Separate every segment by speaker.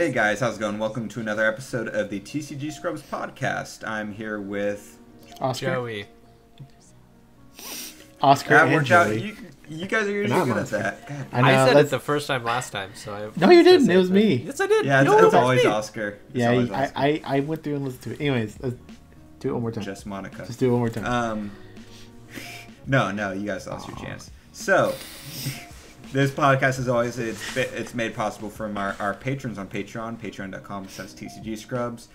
Speaker 1: Hey guys, how's it going? Welcome to another episode of the TCGScrubs Podcast. I'm here with
Speaker 2: Oscar.
Speaker 3: Joey.
Speaker 2: Oscar
Speaker 1: that
Speaker 2: and
Speaker 1: worked
Speaker 2: Joey.
Speaker 1: out. You guys are usually good at that. God.
Speaker 3: I said it the first time last time, so I.
Speaker 2: No, you didn't. It was me.
Speaker 3: Yes, I did.
Speaker 1: Yeah, it's always Oscar.
Speaker 2: Yeah, I went through and listened to it. Anyways, let's do it one more time.
Speaker 1: Just Monica.
Speaker 2: Just do it one more time.
Speaker 1: No, you guys lost your chance. So, this podcast is always it's made possible from our patrons on Patreon, patreon.com/TCGScrubs.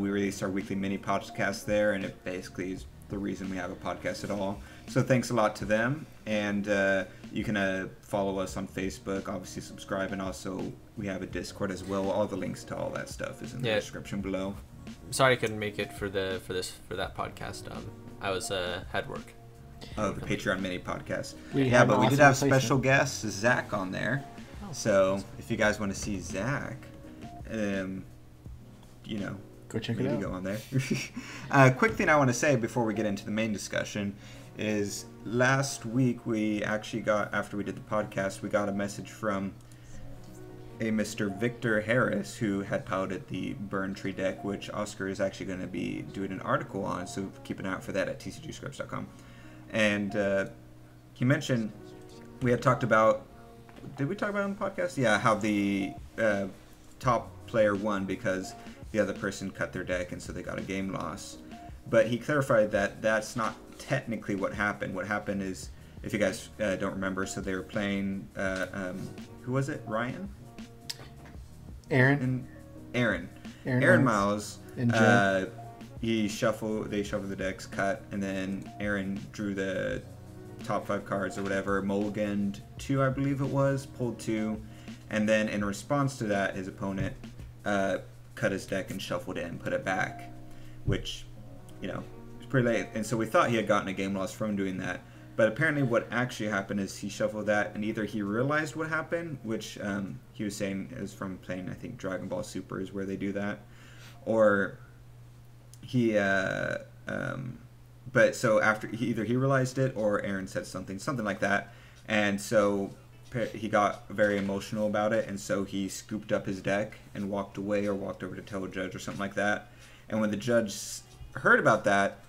Speaker 1: We release our weekly mini podcast there, and it basically is the reason we have a podcast at all. So thanks a lot to them, and you can follow us on Facebook, obviously subscribe, and also we have a Discord as well. All the links to all that stuff is in the description below.
Speaker 3: Sorry I couldn't make it for that podcast. I was had work.
Speaker 1: Oh, the Patreon mini podcast.
Speaker 2: We
Speaker 1: did have special guest Zach on there. So if you guys want to see Zach, go
Speaker 2: check it out.
Speaker 1: Go on there. Quick thing I want to say before we get into the main discussion is last week we actually got, after we did the podcast, we got a message from a Mr. Victor Harris who had piloted the Burn Tree deck, which Oscar is actually going to be doing an article on, so keep an eye out for that at tcgscrubs.com. And he mentioned, we had talked about, did we talk about it on the podcast? Yeah, how the top player won because the other person cut their deck and so they got a game loss. But he clarified that that's not technically what happened. What happened is, if you guys don't remember, so they were playing, who was it? Ryan?
Speaker 2: Aaron
Speaker 1: Miles. And Joe. They shuffled the decks, cut, and then Aaron drew the top 5 cards or whatever, mulliganed 2, I believe it was, pulled 2, and then in response to that, his opponent cut his deck and shuffled it and put it back, which, was pretty late. And so we thought he had gotten a game loss from doing that, but apparently what actually happened is he shuffled that, and either he realized what happened, which he was saying is from playing, I think, Dragon Ball Super is where they do that, or he but so after he realized it or Aaron said something like that, and so he got very emotional about it, and so he scooped up his deck and walked away or walked over to tell a judge or something like that. And when the judge heard about that,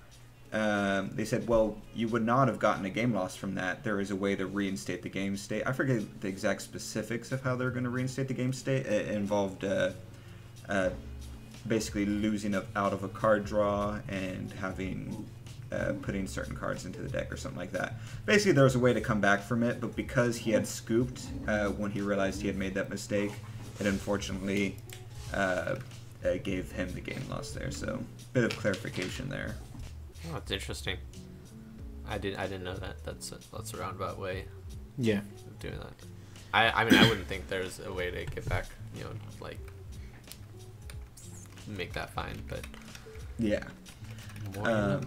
Speaker 1: they said, well, you would not have gotten a game loss from that. There is a way to reinstate the game state. I forget the exact specifics of how they're going to reinstate the game state. It involved basically losing out of a card draw and having putting certain cards into the deck or something like that. Basically, there was a way to come back from it, but because he had scooped when he realized he had made that mistake, it unfortunately gave him the game loss there. So, bit of clarification there.
Speaker 3: Oh, that's interesting. I didn't know that. That's a roundabout way.
Speaker 2: Yeah.
Speaker 3: Of doing that. I mean, I wouldn't think there's a way to get back. Make that fine, but
Speaker 1: yeah. I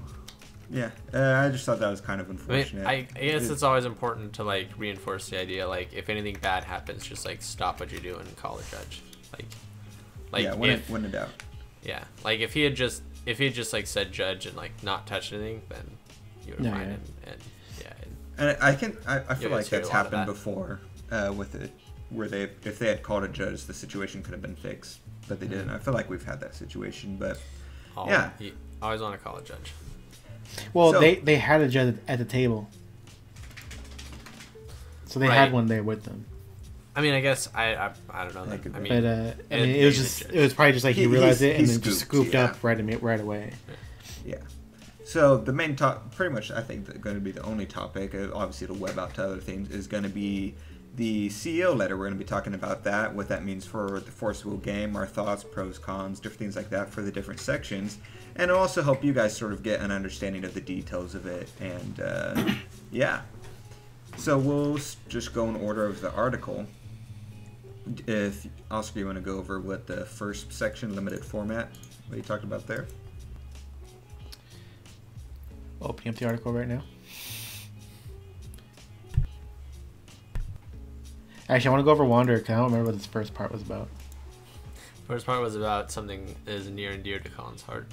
Speaker 1: just thought that was kind of unfortunate.
Speaker 3: I guess it's always important to reinforce the idea, if anything bad happens, just stop what you're doing and call a judge.
Speaker 1: When in doubt.
Speaker 3: Yeah, if he had just said judge and not touched anything, then you would have fine.
Speaker 1: And I feel like that's happened before with it, where if they had called a judge, the situation could have been fixed, but they didn't. I feel like we've had that situation, but
Speaker 3: you always want to call a judge.
Speaker 2: Well, so, they had a judge at the table, so they had one there with them.
Speaker 3: I mean, I guess I don't know.
Speaker 2: It was probably just he realized it and then just scooped up right away.
Speaker 1: Yeah. So the main pretty much, I think, going to be the only topic. Obviously, it'll web out to other things. Is going to be the CEO letter. We're going to be talking about that, what that means for the Forcible game, our thoughts, pros, cons, different things like that for the different sections, and it'll also help you guys sort of get an understanding of the details of it. And so we'll just go in order of the article. If Oscar, you want to go over what the first section, limited format, what you talked about there?
Speaker 2: Opening up the article right now. Actually, I want to go over Wanderer because I don't remember what this first part was about.
Speaker 3: First part was about something that is near and dear to Colin's heart.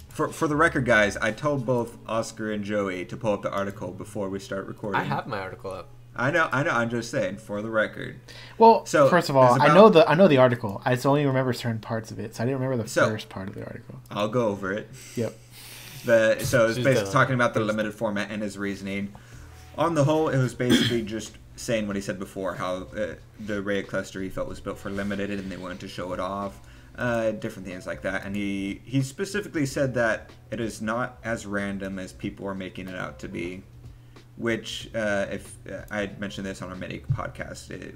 Speaker 1: For the record, guys, I told both Oscar and Joey to pull up the article before we start recording.
Speaker 3: I have my article up.
Speaker 1: I know. I'm just saying for the record.
Speaker 2: Well, so first of all, I know the article. I just only remember certain parts of it, so I didn't remember the first part of the article.
Speaker 1: I'll go over it.
Speaker 2: Yep.
Speaker 1: So it's basically talking about the limited format and his reasoning. On the whole, it was basically just saying what he said before, how the Rhea cluster he felt was built for limited and they wanted to show it off. Different things like that. And he specifically said that it is not as random as people are making it out to be. Which, if I had mentioned this on our Medic podcast,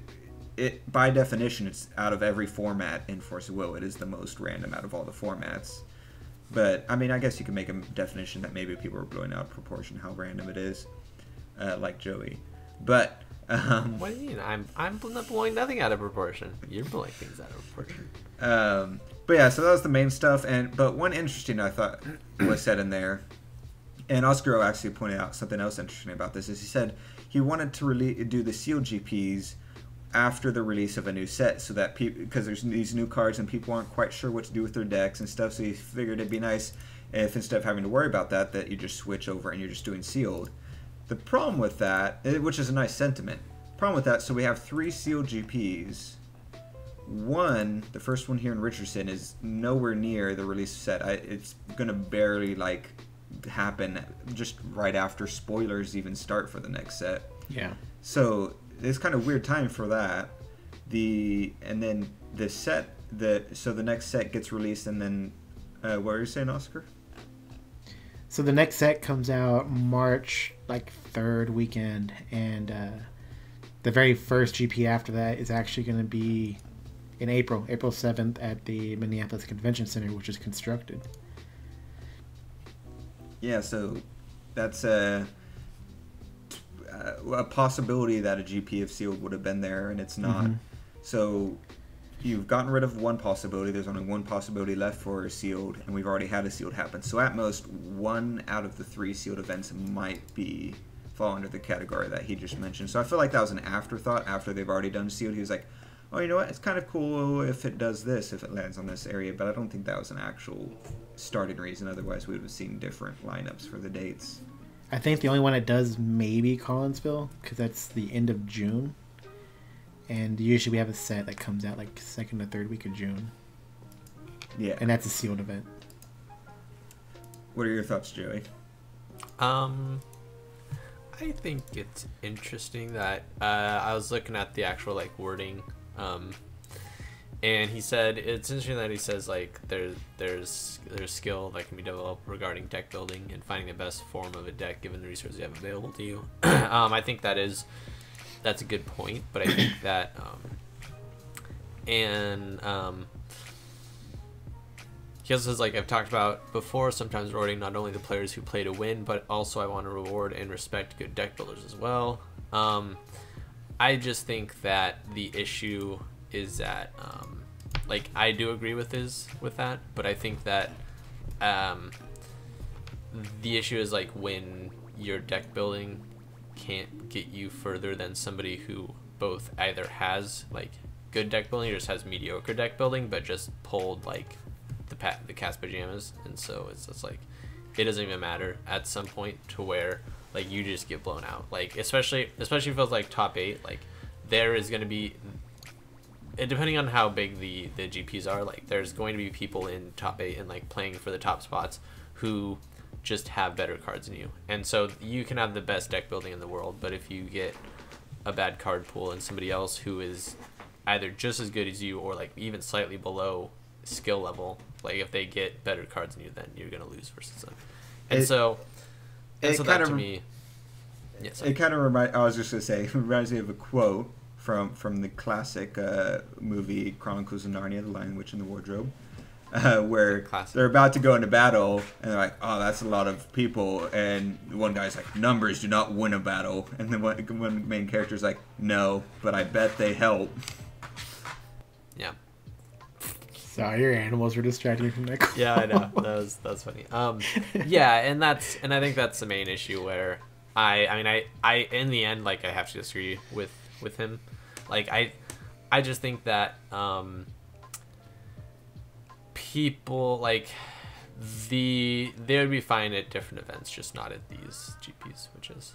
Speaker 1: it by definition, it's out of every format in Force of Will, it is the most random out of all the formats. But, I mean, I guess you can make a definition that maybe people are blowing out of proportion how random it is, like Joey. But,
Speaker 3: what do you mean? I'm not blowing nothing out of proportion. You're blowing things out of proportion.
Speaker 1: But yeah, so that was the main stuff. But one interesting I thought was said in there, and Oscar actually pointed out something else interesting about this, is he said he wanted to do the sealed GPs after the release of a new set, so that people, because there's these new cards and people aren't quite sure what to do with their decks and stuff, so he figured it'd be nice if instead of having to worry about that you just switch over and you're just doing sealed. The problem with that, which is a nice sentiment, problem with that, so we have 3 sealed GPs. One, the first one here in Richardson, is nowhere near the release set. It's going to barely happen just right after spoilers even start for the next set.
Speaker 2: Yeah.
Speaker 1: So it's kind of weird time for that. And then the set so the next set gets released, and then what were you saying, Oscar?
Speaker 2: So the next set comes out March 3rd weekend, and the very first GP after that is actually going to be in April 7th at the Minneapolis Convention Center, which is constructed. Yeah,
Speaker 1: so that's a possibility that a GP of sealed would have been there, and it's not. Mm-hmm. So you've gotten rid of one possibility. There's only one possibility left for sealed, and we've already had a sealed happen. So at most, 1 out of the 3 sealed events might fall under the category that he just mentioned. So I feel like that was an afterthought after they've already done sealed. He was like, oh, you know what? It's kind of cool if it does this, if it lands on this area. But I don't think that was an actual starting reason. Otherwise, we would have seen different lineups for the dates.
Speaker 2: I think the only one it does maybe Collinsville, because that's the end of June. And usually we have a set that comes out 2nd or 3rd week of June.
Speaker 1: Yeah.
Speaker 2: And that's a sealed event.
Speaker 1: What are your thoughts, Joey?
Speaker 3: I think it's interesting that I was looking at the actual wording, and he said it's interesting that he says there's skill that can be developed regarding deck building and finding the best form of a deck given the resources you have available to you. I think that's a good point, but I think that he also says, I've talked about before, sometimes rewarding not only the players who play to win, but also I want to reward and respect good deck builders as well. I just think that the issue is that, I do agree with that, but I think that the issue is, when your deck building can't get you further than somebody who both either has, good deck building or just has mediocre deck building, but just pulled, the cast pajamas, and so it's just it doesn't even matter at some point to where you just get blown out, especially if it's top 8, there is going to be, depending on how big the GPs are, there's going to be people in top 8 and playing for the top spots who just have better cards than you, and so you can have the best deck building in the world, but if you get a bad card pool and somebody else who is either just as good as you or even slightly below skill level, if they get better cards than you, then you're gonna lose versus them. And so that to me,
Speaker 1: it kind of reminds me of a quote from the classic movie Chronicles of Narnia, The Lion, the Witch, and the Wardrobe, where they're about to go into battle and they're like, oh, that's a lot of people, and one guy's like, numbers do not win a battle, and then one main character's like, no, but I bet they help.
Speaker 3: Yeah.
Speaker 2: Sorry, your animals were distracting me from that quote.
Speaker 3: Yeah, I know. That was funny. Yeah, and I think that's the main issue where I in the end, I have to disagree with him. I just think that people they would be fine at different events, just not at these GPs, which is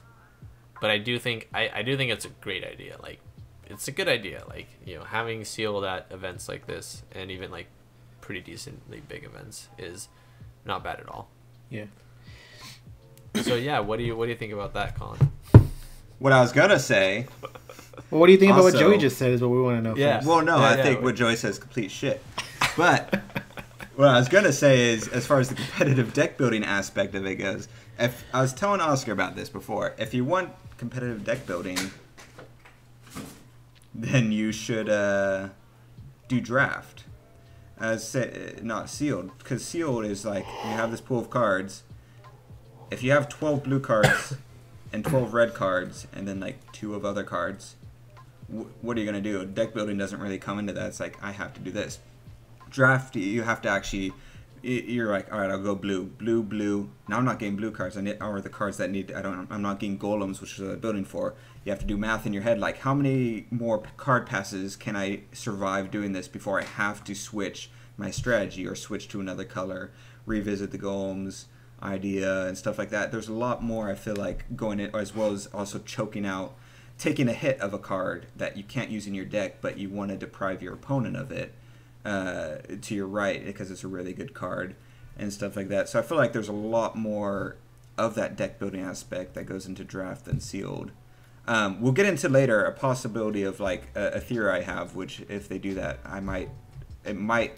Speaker 3: But I do think it's a great idea. Like, it's a good idea. Like, having sealed at events like this, and even like pretty decently big events, is not bad at all.
Speaker 2: Yeah.
Speaker 3: So yeah, what do you think about that, Colin?
Speaker 1: What I was gonna say.
Speaker 2: Well, what do you think about what
Speaker 1: Also-
Speaker 2: Joey just said? Is what we want to know.
Speaker 3: Yeah.
Speaker 2: First.
Speaker 1: Well, no,
Speaker 3: Yeah,
Speaker 1: I
Speaker 3: yeah,
Speaker 1: think what Joey says is complete shit. But what I was gonna say is, as far as the competitive deck building aspect of it goes, if I was telling Oscar about this before, if you want competitive deck building, then you should do draft. Not sealed, because sealed is like you have this pool of cards. If you have 12 blue cards and 12 red cards, and then like 2 of other cards, what are you gonna do? Deck building doesn't really come into that. It's like, I have to do this. Draft, you have to actually. You're like, all right, I'll go blue. Now I'm not getting blue cards. Or the cards that need. I'm not getting golems, which is what I'm building for. You have to do math in your head, like how many more card passes can I survive doing this before I have to switch my strategy or switch to another color, revisit the golems idea and stuff like that. There's a lot more, I feel like, going in, as well as also taking a hit of a card that you can't use in your deck, but you want to deprive your opponent of it to your right because it's a really good card and stuff like that. So I feel like there's a lot more of that deck building aspect that goes into draft than sealed. We'll get into later a possibility of like a theory I have, which if they do that, it might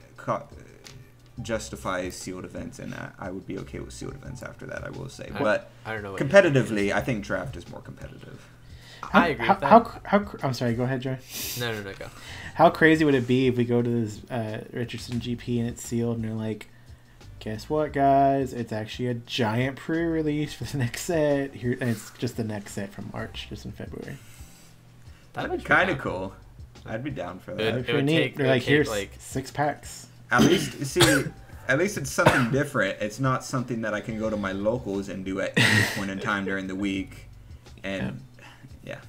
Speaker 1: justify sealed events, and I would be okay with sealed events after that, I will say. But
Speaker 3: I don't know.
Speaker 1: Competitively, I think draft is more competitive.
Speaker 3: I agree with that.
Speaker 2: How I'm sorry. Go ahead, Joy.
Speaker 3: No, go.
Speaker 2: How crazy would it be if we go to this Richardson GP and it's sealed and they're like, guess what, guys? It's actually a giant pre-release for the next set. Here, and it's just the next set from March, just in February.
Speaker 1: That'd be kind of cool. I'd be down for that.
Speaker 2: That'd be pretty neat. They're like, here's 6 packs.
Speaker 1: At least it's something different. It's not something that I can go to my locals and do at any point in time during the week. And yeah.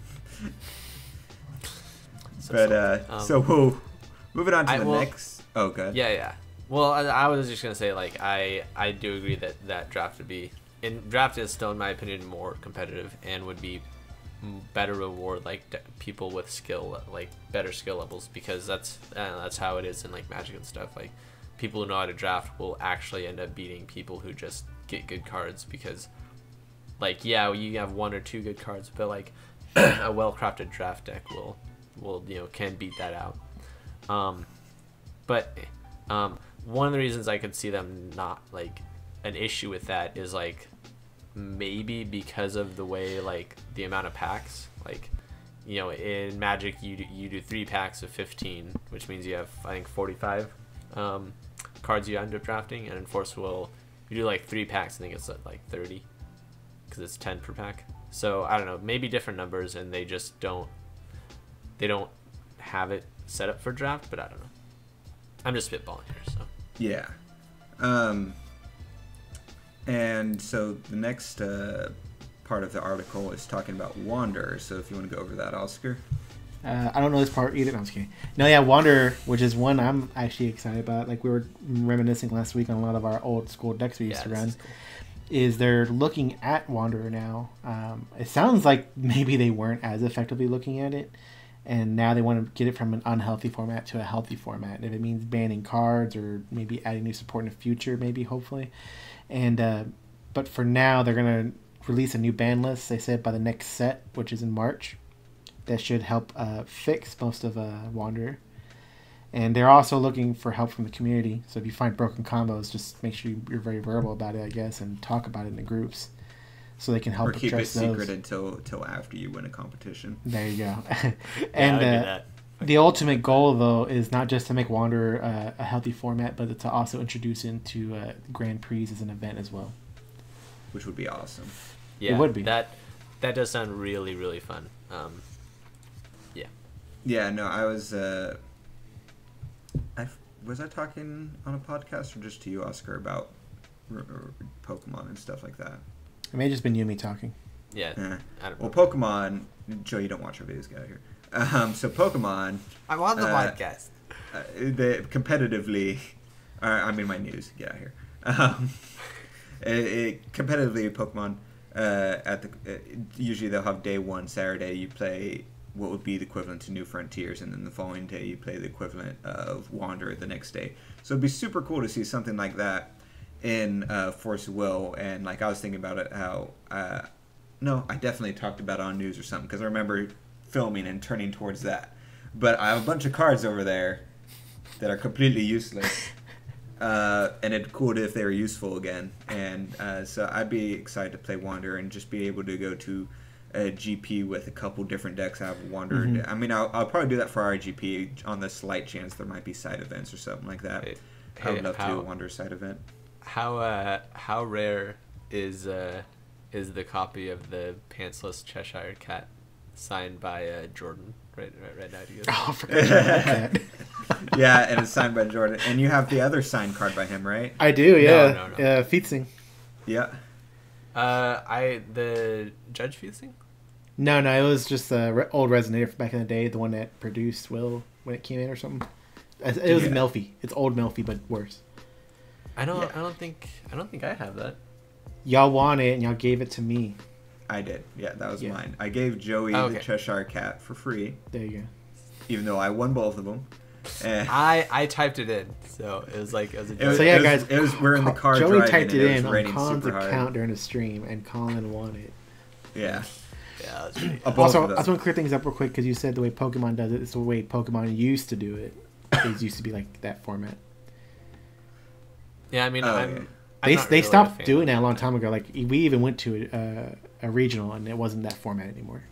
Speaker 1: So moving on to the next. Oh, good.
Speaker 3: Yeah. Well, I was just gonna say, like, I do agree that draft would be, and draft is still, in my opinion, more competitive and would be better reward like people with skill, like better skill levels, because that's how it is in like Magic and stuff. Like, people who know how to draft will actually end up beating people who just get good cards, because like, yeah, you have 1 or 2 good cards, but like a well-crafted draft deck will can beat that out. But one of the reasons I could see them not like an issue with that is like maybe because of the way, like, the amount of packs. Like, in Magic you do 3 packs of 15, which means you have, I think, 45 cards you end up drafting, and in Force Will you do like 3 packs, I think it's like 30, because it's 10 per pack. So I don't know, maybe different numbers, and they don't have it set up for draft, but I don't know. I'm just spitballing here, so.
Speaker 1: Yeah. And so the next part of the article is talking about Wander. So if you want to go over that, Oscar.
Speaker 2: I don't know this part either. No, I'm just kidding. No, yeah, Wander, which is one I'm actually excited about. Like, we were reminiscing last week on a lot of our old school decks we used to run. Cool. Is they're looking at Wanderer now. It sounds like maybe they weren't as effectively looking at it, and now they want to get it from an unhealthy format to a healthy format. And if it means banning cards or maybe adding new support in the future, maybe, hopefully. And but for now, they're going to release a new ban list, they said, by the next set, which is in March. That should help fix most of Wanderer. And they're also looking for help from the community. So if you find broken combos, just make sure you're very verbal about it, I guess, and talk about it in the groups, so they can help
Speaker 1: address those. Or keep it secret until after you win a competition.
Speaker 2: There you go. And the ultimate goal, though, is not just to make Wanderer a healthy format, but to also introduce into Grand Prix as an event as well.
Speaker 1: Which would be awesome.
Speaker 3: Yeah,
Speaker 2: it would be.
Speaker 3: That does sound really, really fun. Yeah.
Speaker 1: Yeah, no, I was... was I talking on a podcast or just to you, Oscar, about Pokemon and stuff like that?
Speaker 2: It may have just been you and me talking.
Speaker 3: Yeah. I don't know.
Speaker 1: Well, Pokemon... Joe, you don't watch our videos, get out of here. So Pokemon...
Speaker 3: I'm on the podcast.
Speaker 1: Competitively... my news, get out of here. Competitively, Pokemon usually they'll have day one Saturday. You play what would be the equivalent to New Frontiers, and then the following day you play the equivalent of Wanderer the next day. So it'd be super cool to see something like that in Force of Will. And like I was thinking about it, how no, I definitely talked about it on news or something, because I remember filming and turning towards that. But I have a bunch of cards over there that are completely useless. And it'd be cool if they were useful again. And so I'd be excited to play Wanderer and just be able to go to a GP with a couple different decks. I have Wanderer.
Speaker 2: Mm-hmm.
Speaker 1: I mean, I'll probably do that for our GP on the slight chance there might be side events or something like that. I would love to do a Wanderer side event.
Speaker 3: How rare is the copy of the pantsless Cheshire Cat signed by Jordan right now? Do you guys
Speaker 2: Oh, I forgot about that.
Speaker 1: Yeah, and it's signed by Jordan. And you have the other signed card by him, right?
Speaker 2: I do, yeah.
Speaker 3: No.
Speaker 2: Featsing.
Speaker 1: Yeah.
Speaker 3: The Judge Featsing?
Speaker 2: No, it was just the old Resonator from back in the day, the one that produced Will when it came in or something. It was Melfi. It's old Melfi, but worse.
Speaker 3: I don't think I have that.
Speaker 2: Y'all want it, and y'all gave it to me.
Speaker 1: I did. Yeah, that was mine. I gave Joey the Cheshire Cat for free.
Speaker 2: There you go.
Speaker 1: Even though I won both of them.
Speaker 3: I typed it in, so it was like
Speaker 2: guys,
Speaker 1: we're in the car.
Speaker 2: Joey
Speaker 1: driving,
Speaker 2: typed it in on
Speaker 1: Colin's
Speaker 2: Colin's account during the stream, and Colin won it.
Speaker 1: Yeah.
Speaker 3: Yeah, that's pretty.
Speaker 2: Also, I just want to clear things up real quick because you said the way Pokemon does it is the way Pokemon used to do it. It used to be like that format.
Speaker 3: Yeah, I mean,
Speaker 2: they stopped doing that a long time ago. Like we even went to a regional, and it wasn't that format anymore.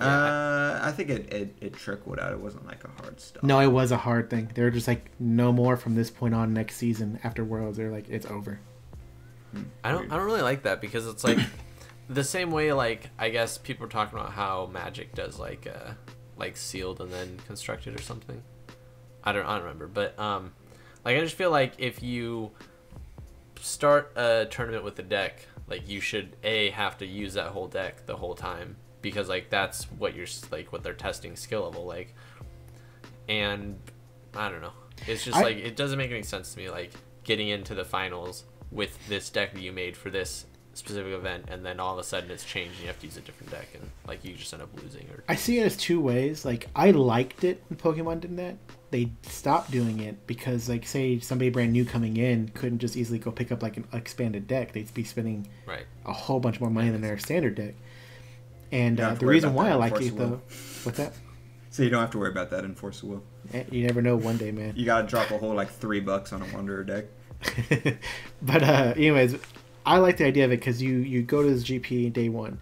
Speaker 1: I think it trickled out. It wasn't like a hard stop.
Speaker 2: No, it was a hard thing. They were just like, no more from this point on next season after Worlds. They're like, it's over.
Speaker 3: I don't really like that because it's like the same way, like, I guess people are talking about how Magic does like sealed and then constructed or something. I don't remember, but like I just feel like if you start a tournament with a deck, like you should have to use that whole deck the whole time, because like that's what you're like what they're testing skill level like. And I don't know, it's just like it doesn't make any sense to me, like getting into the finals with this deck that you made for this specific event, and then all of a sudden it's changed and you have to use a different deck, and like you just end up losing. Or
Speaker 2: I see it as two ways. Like I liked it when Pokemon did that. They stopped doing it because, like, say somebody brand new coming in couldn't just easily go pick up like an expanded deck. They'd be spending a whole bunch more money than their standard deck. And the reason why I like it though, what's that?
Speaker 1: So you don't have to worry about that in Force of Will.
Speaker 2: You never know one day, man.
Speaker 1: You gotta drop a whole like $3 on a Wanderer deck.
Speaker 2: But anyways, I like the idea of it because you go to this GP day one,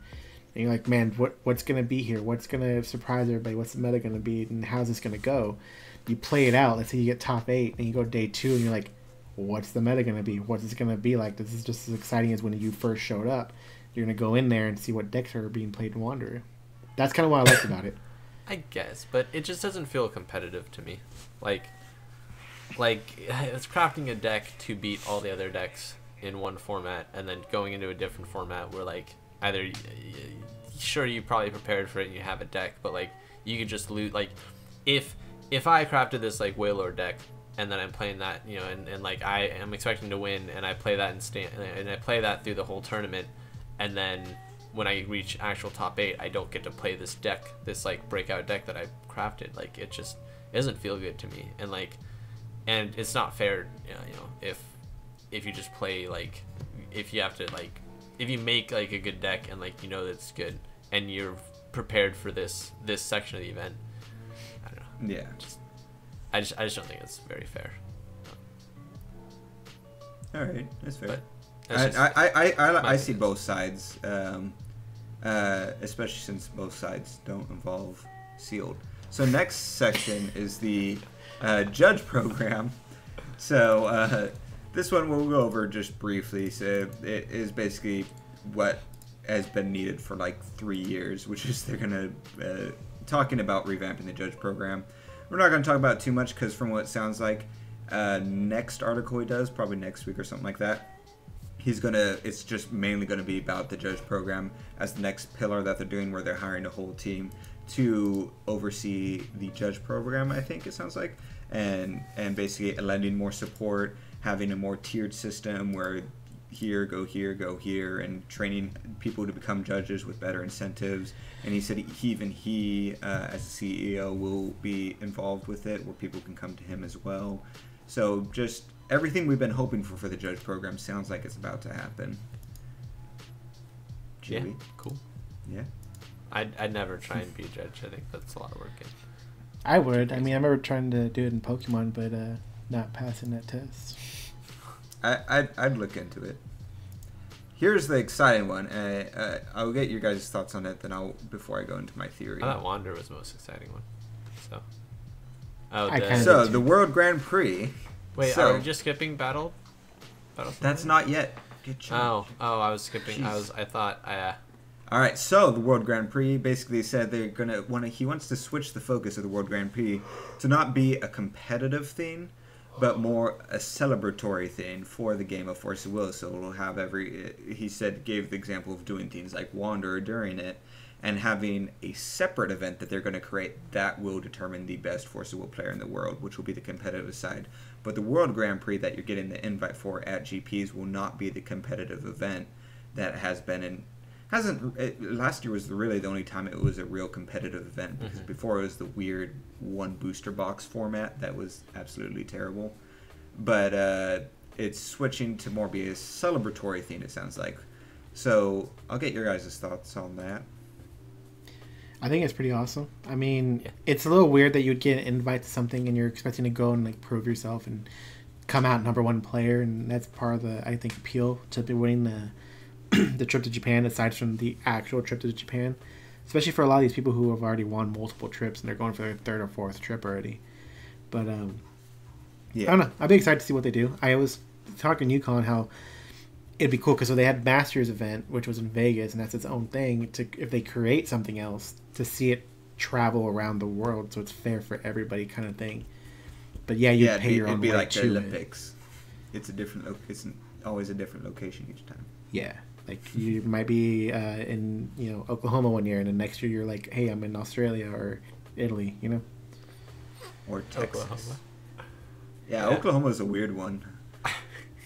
Speaker 2: and you're like, man, what's gonna be here? What's gonna surprise everybody? What's the meta gonna be? And how's this gonna go? You play it out. Let's say you get top 8, and you go to day 2, and you're like, what's the meta gonna be? What's this gonna be like? This is just as exciting as when you first showed up. You're gonna go in there and see what decks are being played in Wanderer. That's kind of what I liked about it.
Speaker 3: I guess, but it just doesn't feel competitive to me. Like it's crafting a deck to beat all the other decks in one format, and then going into a different format where like either sure you probably prepared for it and you have a deck, but like you could just loot. Like if I crafted this like Wailord deck and then I'm playing that, you know, and like I am expecting to win, and I play that and I play that through the whole tournament, and then when I reach actual top 8, I don't get to play this deck, this like breakout deck that I crafted. Like it doesn't feel good to me, and it's not fair, you know, if you just play like if you have to like if you make like a good deck and like you know that it's good and you're prepared for this section of the event. I don't know.
Speaker 1: Yeah.
Speaker 3: I just don't think it's very fair.
Speaker 1: All right, that's fair.
Speaker 3: But
Speaker 1: I see both sides, especially since both sides don't involve sealed. So next section is the judge program. So this one we'll go over just briefly. So it is basically what has been needed for like 3 years, which is they're gonna talking about revamping the judge program. We're not going to talk about it too much because from what it sounds like, next article he does, probably next week or something like that, it's just mainly going to be about the judge program as the next pillar that they're doing, where they're hiring a whole team to oversee the judge program, I think it sounds like, and basically lending more support, having a more tiered system where here, go here, and training people to become judges with better incentives. And he said he as a CEO will be involved with it, where people can come to him as well. So just everything we've been hoping for the judge program sounds like it's about to happen.
Speaker 3: Yeah, cool.
Speaker 1: Yeah.
Speaker 3: I'd never try and be a judge. I think that's a lot of work.
Speaker 2: I would. I mean, I remember trying to do it in Pokemon, but not passing that test.
Speaker 1: I'd look into it. Here's the exciting one. I'll get your guys' thoughts on it. Then before I go into my theory.
Speaker 3: I thought Wander was the most exciting one.
Speaker 1: The World Grand Prix.
Speaker 3: Wait, are we just skipping Battle?
Speaker 1: That's not yet.
Speaker 3: I was skipping. Jeez. I thought.
Speaker 1: All right, so the World Grand Prix basically said he wants to switch the focus of the World Grand Prix to not be a competitive thing, but more a celebratory thing for the game of Force of Will. So it'll have gave the example of doing things like Wander during it, and having a separate event that they're going to create that will determine the best Force of Will player in the world, which will be the competitive side. But the World Grand Prix that you're getting the invite for at GPs will not be the competitive event that has been last year was really the only time it was a real competitive event, because before it was the weird one booster box format that was absolutely terrible. But it's switching to more be a celebratory thing, it sounds like. So I'll get your guys' thoughts on that.
Speaker 2: I think it's pretty awesome. I mean, It's a little weird that you'd get an invite to something and you're expecting to go and like prove yourself and come out number one player, and that's part of the, I think, appeal to be winning the trip to Japan, aside from the actual trip to Japan, especially for a lot of these people who have already won multiple trips and they're going for their third or fourth trip already. But I don't know. I'd be excited to see what they do. I was talking to Yukon how it'd be cool because they had Masters event, which was in Vegas, and that's its own thing. If they create something else, to see it travel around the world, so it's fair for everybody, kind of thing. But you pay your own way. It'd be like the Olympics.
Speaker 1: It's it's always a different location each time.
Speaker 2: Yeah, like you might be in Oklahoma one year, and then next year you're like, hey, I'm in Australia or Italy,
Speaker 1: or Texas. Oklahoma. Yeah, Oklahoma is a weird one.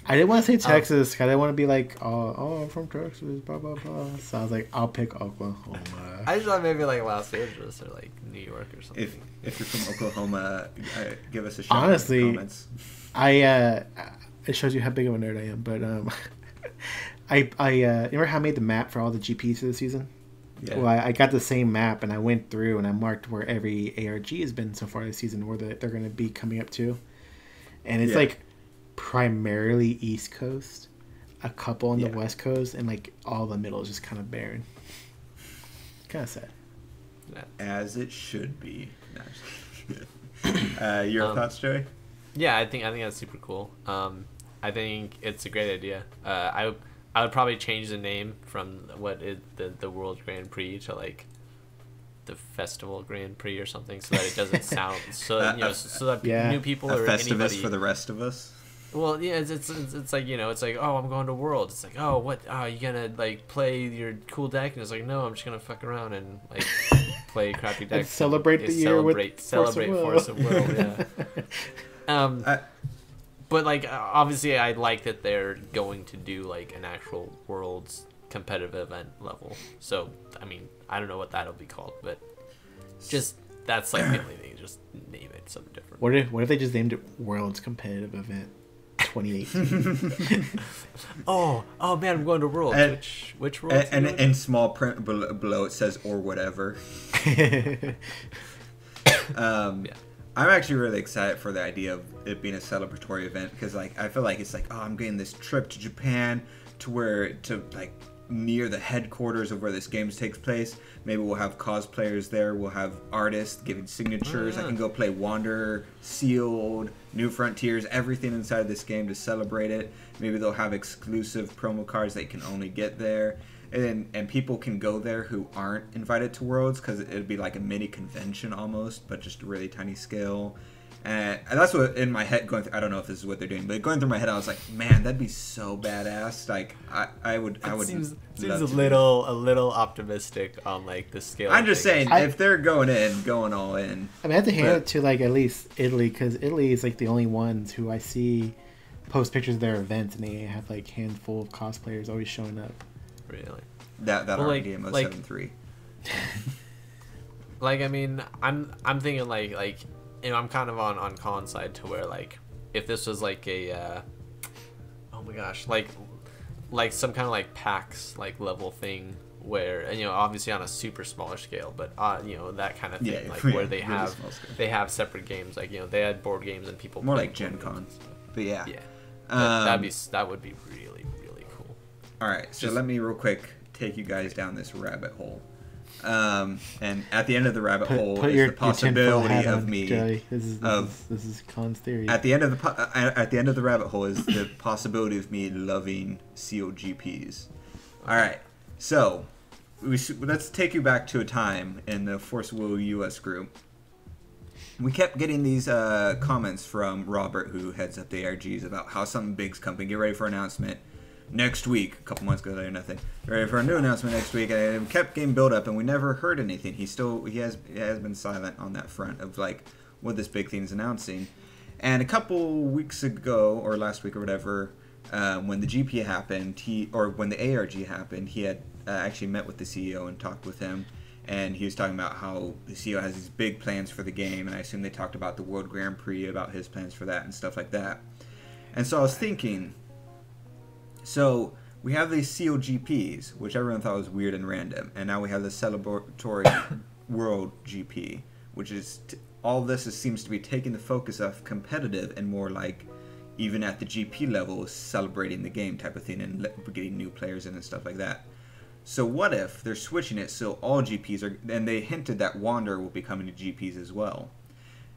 Speaker 2: I didn't want to say Texas. I didn't want to be like, oh, I'm from Texas, blah, blah, blah. So I was like, I'll pick Oklahoma.
Speaker 3: I just thought maybe like Los Angeles or like New York or something.
Speaker 1: If you're from Oklahoma, give us a shout.
Speaker 2: Honestly,
Speaker 1: in the comments.
Speaker 2: It shows you how big of a nerd I am. But I remember how I made the map for all the GPs for the season? Yeah. Well, I got the same map, and I went through and I marked where every ARG has been so far this season, where they're going to be coming up to. And it's like primarily East Coast, a couple on the West Coast, and like all the middle is just kind of barren. Kind of sad.
Speaker 1: As it should be. Your thoughts, Joey?
Speaker 3: Yeah, I think that's super cool. I think it's a great idea. I would probably change the name from what is the World Grand Prix to like the Festival Grand Prix or something, so that it doesn't sound so that new people or anybody
Speaker 1: for the rest of us.
Speaker 3: Well, yeah, it's like it's like, oh, I'm going to Worlds. It's like, oh, what? Oh, you gonna like play your cool deck? And it's like, no, I'm just gonna fuck around and like play crappy decks.
Speaker 2: And celebrate the year with
Speaker 3: Force of Will. Yeah. But like, obviously, I like that they're going to do like an actual Worlds competitive event level. So, I mean, I don't know what that'll be called, but just that's like the only thing. Just name it something different.
Speaker 2: What if they just named it Worlds Competitive Event 2018?
Speaker 3: oh man, I'm going to Worlds. Which Worlds?
Speaker 1: And in small print below it says or whatever. I'm actually really excited for the idea of it being a celebratory event, because like I feel like it's like, oh, I'm getting this trip to Japan to near the headquarters of where this game takes place. Maybe we'll have cosplayers there. We'll have artists giving signatures. I can go play Wander, Sealed, New Frontiers, everything inside this game to celebrate it. Maybe they'll have exclusive promo cards that you can only get there. And people can go there who aren't invited to Worlds, because it'd be like a mini convention almost, but just a really tiny scale. And that's what in my head going through. I don't know if this is what they're doing, but going through my head, I was like, man, that'd be so badass. Like I would.
Speaker 3: Seems a little optimistic on like the scale.
Speaker 1: I'm just saying, if they're going all in.
Speaker 2: I mean, I have to hand it to like at least Italy, because Italy is like the only ones who I see post pictures of their events, and they have like handful of cosplayers always showing up.
Speaker 3: Really?
Speaker 1: That
Speaker 3: Well,
Speaker 1: already in 073.
Speaker 3: Like, I mean, I'm thinking like you know, I'm kind of on Colin's side to where like if this was like a oh my gosh, like some kind of like PAX like level thing where, and, you know, obviously on a super smaller scale, but you know, that kind of thing,
Speaker 1: Yeah,
Speaker 3: like
Speaker 1: yeah,
Speaker 3: where
Speaker 1: really
Speaker 3: they have separate games, like, you know, they had board games and people
Speaker 1: more
Speaker 3: play
Speaker 1: like Gen
Speaker 3: board
Speaker 1: Con.
Speaker 3: games and stuff.
Speaker 1: But yeah.
Speaker 3: Yeah.
Speaker 1: Um,
Speaker 3: That would be really, really cool.
Speaker 1: All right, so let me real quick take you guys down this rabbit hole. And at the end of the rabbit hole is the possibility of me.
Speaker 2: Joey. This is Con's theory.
Speaker 1: At the end of the rabbit hole is the possibility of me loving COGPs. All right, so let's take you back to a time in the Force Will US group. We kept getting these comments from Robert, who heads up the ARGs, about how something big's coming. Get ready for announcement next week. A couple months ago, later, nothing. Get ready for a new announcement next week. And it kept getting built up, and we never heard anything. He has been silent on that front of like what this big thing is announcing. And a couple weeks ago, or last week or whatever, when the GP happened, when the ARG happened, he had actually met with the CEO and talked with him. And he was talking about how the CEO has these big plans for the game, and I assume they talked about the World Grand Prix, about his plans for that and stuff like that. And so I was thinking, so we have these COGPs, which everyone thought was weird and random, and now we have the Celebratory World GP, which is all this seems to be taking the focus off competitive and more like even at the GP level, celebrating the game type of thing and getting new players in and stuff like that. So what if they're switching it so all GPs are, and they hinted that Wander will be coming to GPs as well.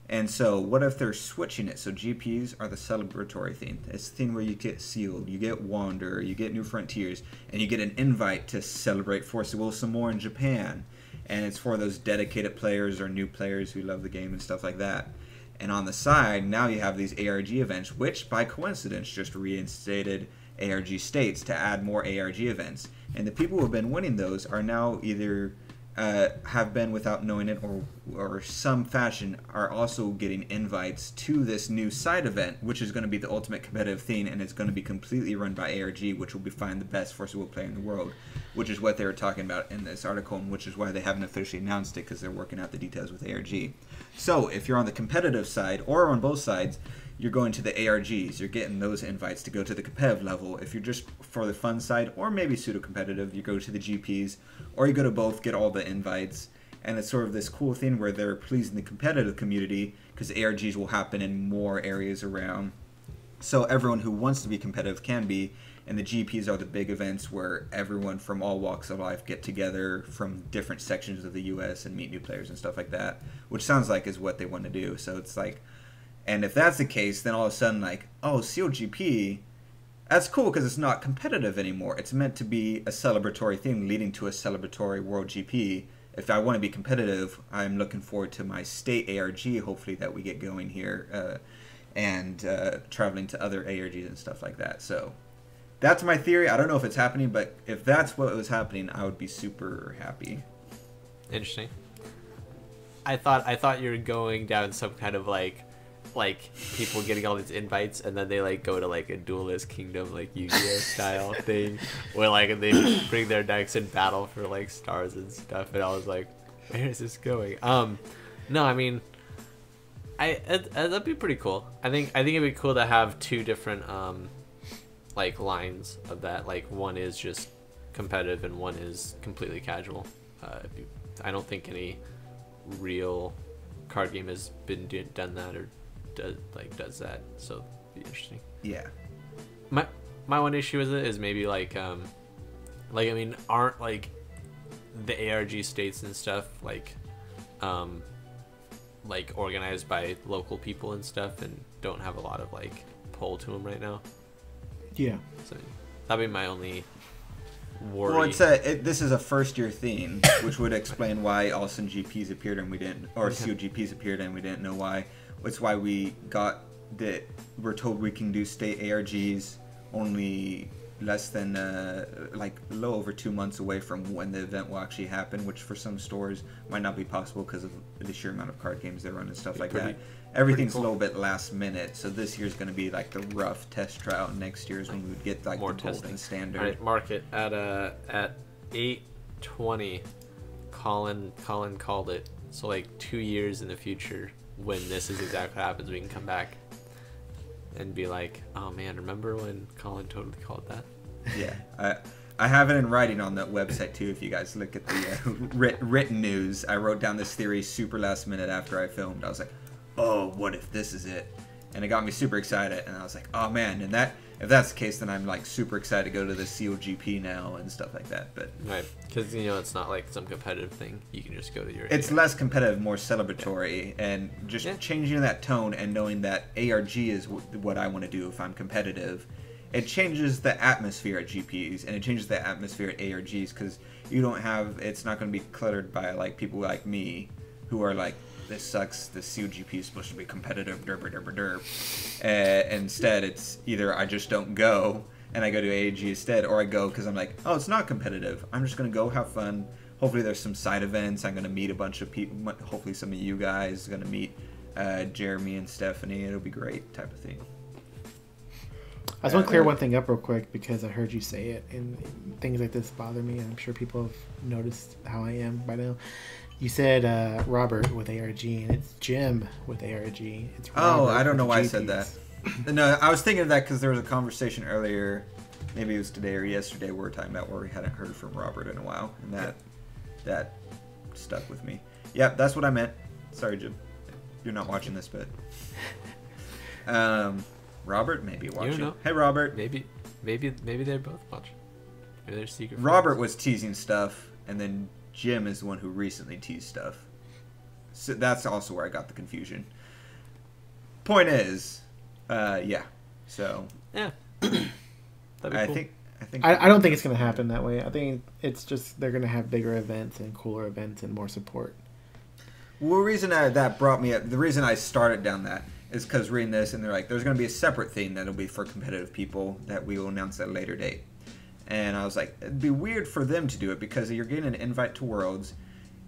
Speaker 1: And so what if they're switching it so GPs are the celebratory thing? It's the thing where you get sealed, you get Wander, you get New Frontiers, and you get an invite to celebrate Force of Will some more in Japan. And it's for those dedicated players or new players who love the game and stuff like that. And on the side, now you have these ARG events, which by coincidence just reinstated ARG states to add more ARG events. And the people who have been winning those are now either have been without knowing it or some fashion are also getting invites to this new side event, which is going to be the ultimate competitive thing, and it's going to be completely run by ARG, which will be find the best Force of Will player in the world, which is what they were talking about in this article, and which is why they haven't officially announced it, because they're working out the details with ARG. So if you're on the competitive side or on both sides, you're going to the ARGs. You're getting those invites to go to the competitive level. If you're just for the fun side or maybe pseudo-competitive, you go to the GPs, or you go to both, get all the invites. And it's sort of this cool thing where they're pleasing the competitive community because ARGs will happen in more areas around. So everyone who wants to be competitive can be, and the GPs are the big events where everyone from all walks of life get together from different sections of the US and meet new players and stuff like that, which sounds like is what they want to do. So it's like, and if that's the case, then all of a sudden, like, oh, COGP, that's cool because it's not competitive anymore. It's meant to be a celebratory thing leading to a celebratory World GP. If I want to be competitive, I'm looking forward to my state ARG, hopefully, that we get going here, and traveling to other ARGs and stuff like that. So that's my theory. I don't know if it's happening, but if that's what was happening, I would be super happy.
Speaker 3: Interesting. I thought you were going down some kind of like people getting all these invites and then they like go to like a Duelist Kingdom like Yu-Gi-Oh style thing where like they bring their decks in battle for like stars and stuff, and I was like, where is this going? No, I mean, that'd be pretty cool. I think it'd be cool to have two different like lines of that. Like one is just competitive and one is completely casual. I don't think any real card game has been done that or does that, so it'd be interesting.
Speaker 1: Yeah.
Speaker 3: My one issue with it is maybe like I mean, aren't like the ARG states and stuff like organized by local people and stuff and don't have a lot of like pull to them right now?
Speaker 2: Yeah.
Speaker 3: So that'd be my only worry.
Speaker 1: Well, this is a first year thing, which would explain why all of a sudden GPs appeared and we didn't, or COGPs appeared and we didn't know why. It's why we got that we're told we can do state ARGs only less than like a little over 2 months away from when the event will actually happen, which for some stores might not be possible because of the sheer amount of card games they run and stuff like that. Everything's cool. A little bit last minute, so this year's going to be like the rough test trial. Next year's when we would get like
Speaker 3: more
Speaker 1: the golden
Speaker 3: testing.
Speaker 1: standard.
Speaker 3: All right, mark it at 8:20. Colin called it. So like 2 years in the future, when this is exactly what happens, we can come back and be like, oh man, remember when Colin totally called that?
Speaker 1: Yeah, I have it in writing on that website too. If you guys look at the written news, I wrote down this theory super last minute after I filmed. I was like, oh, what if this is it? And it got me super excited, and I was like, oh man, and if that's the case, then I'm like super excited to go to the COGP now and stuff like that. But
Speaker 3: right, because it's not like some competitive thing. You can just go to your.
Speaker 1: It's less competitive, more celebratory, and just changing that tone and knowing that ARG is what I want to do if I'm competitive. It changes the atmosphere at GPs, and it changes the atmosphere at ARGs, because you don't have. It's not going to be cluttered by like people like me, who are like, this sucks, the COGP is supposed to be competitive, derp. Instead, it's either I just don't go, and I go to AAG instead, or I go because I'm like, oh, it's not competitive. I'm just going to go have fun. Hopefully there's some side events. I'm going to meet a bunch of people. Hopefully some of you guys are going to meet Jeremy and Stephanie. It'll be great type of thing.
Speaker 2: I just want to clear one thing up real quick, because I heard you say it, and things like this bother me. I'm sure people have noticed how I am by now. You said Robert with ARG, and it's Jim with ARG. It's Robert
Speaker 1: I don't know why
Speaker 2: GPs.
Speaker 1: I said that. No, I was thinking of that because there was a conversation earlier, maybe it was today or yesterday, we were talking about where we hadn't heard from Robert in a while, and that stuck with me. Yep, that's what I meant. Sorry, Jim. You're not watching this, but Robert may be watching.
Speaker 3: You don't know.
Speaker 1: Hey, Robert.
Speaker 3: Maybe they're both watching. Maybe they're secret.
Speaker 1: Robert was teasing stuff, and then Jim is the one who recently teased stuff. So that's also where I got the confusion. Point is, yeah. So
Speaker 3: yeah, that'd be cool.
Speaker 2: I don't think it's going to happen that way. I think it's just they're going to have bigger events and cooler events and more support.
Speaker 1: Well, the reason that brought me up, the reason I started down that is because reading this, and they're like, there's going to be a separate thing that'll be for competitive people that we will announce at a later date. And I was like, it'd be weird for them to do it because you're getting an invite to Worlds,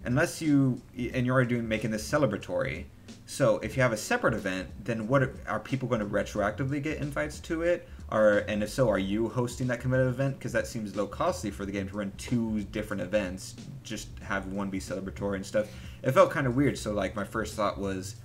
Speaker 1: unless you're already making this celebratory. So if you have a separate event, then what are people going to retroactively get invites to it? And if so, are you hosting that competitive event? Because that seems low costly for the game to run 2 different events, just have one be celebratory and stuff. It felt kind of weird. So like my first thought was,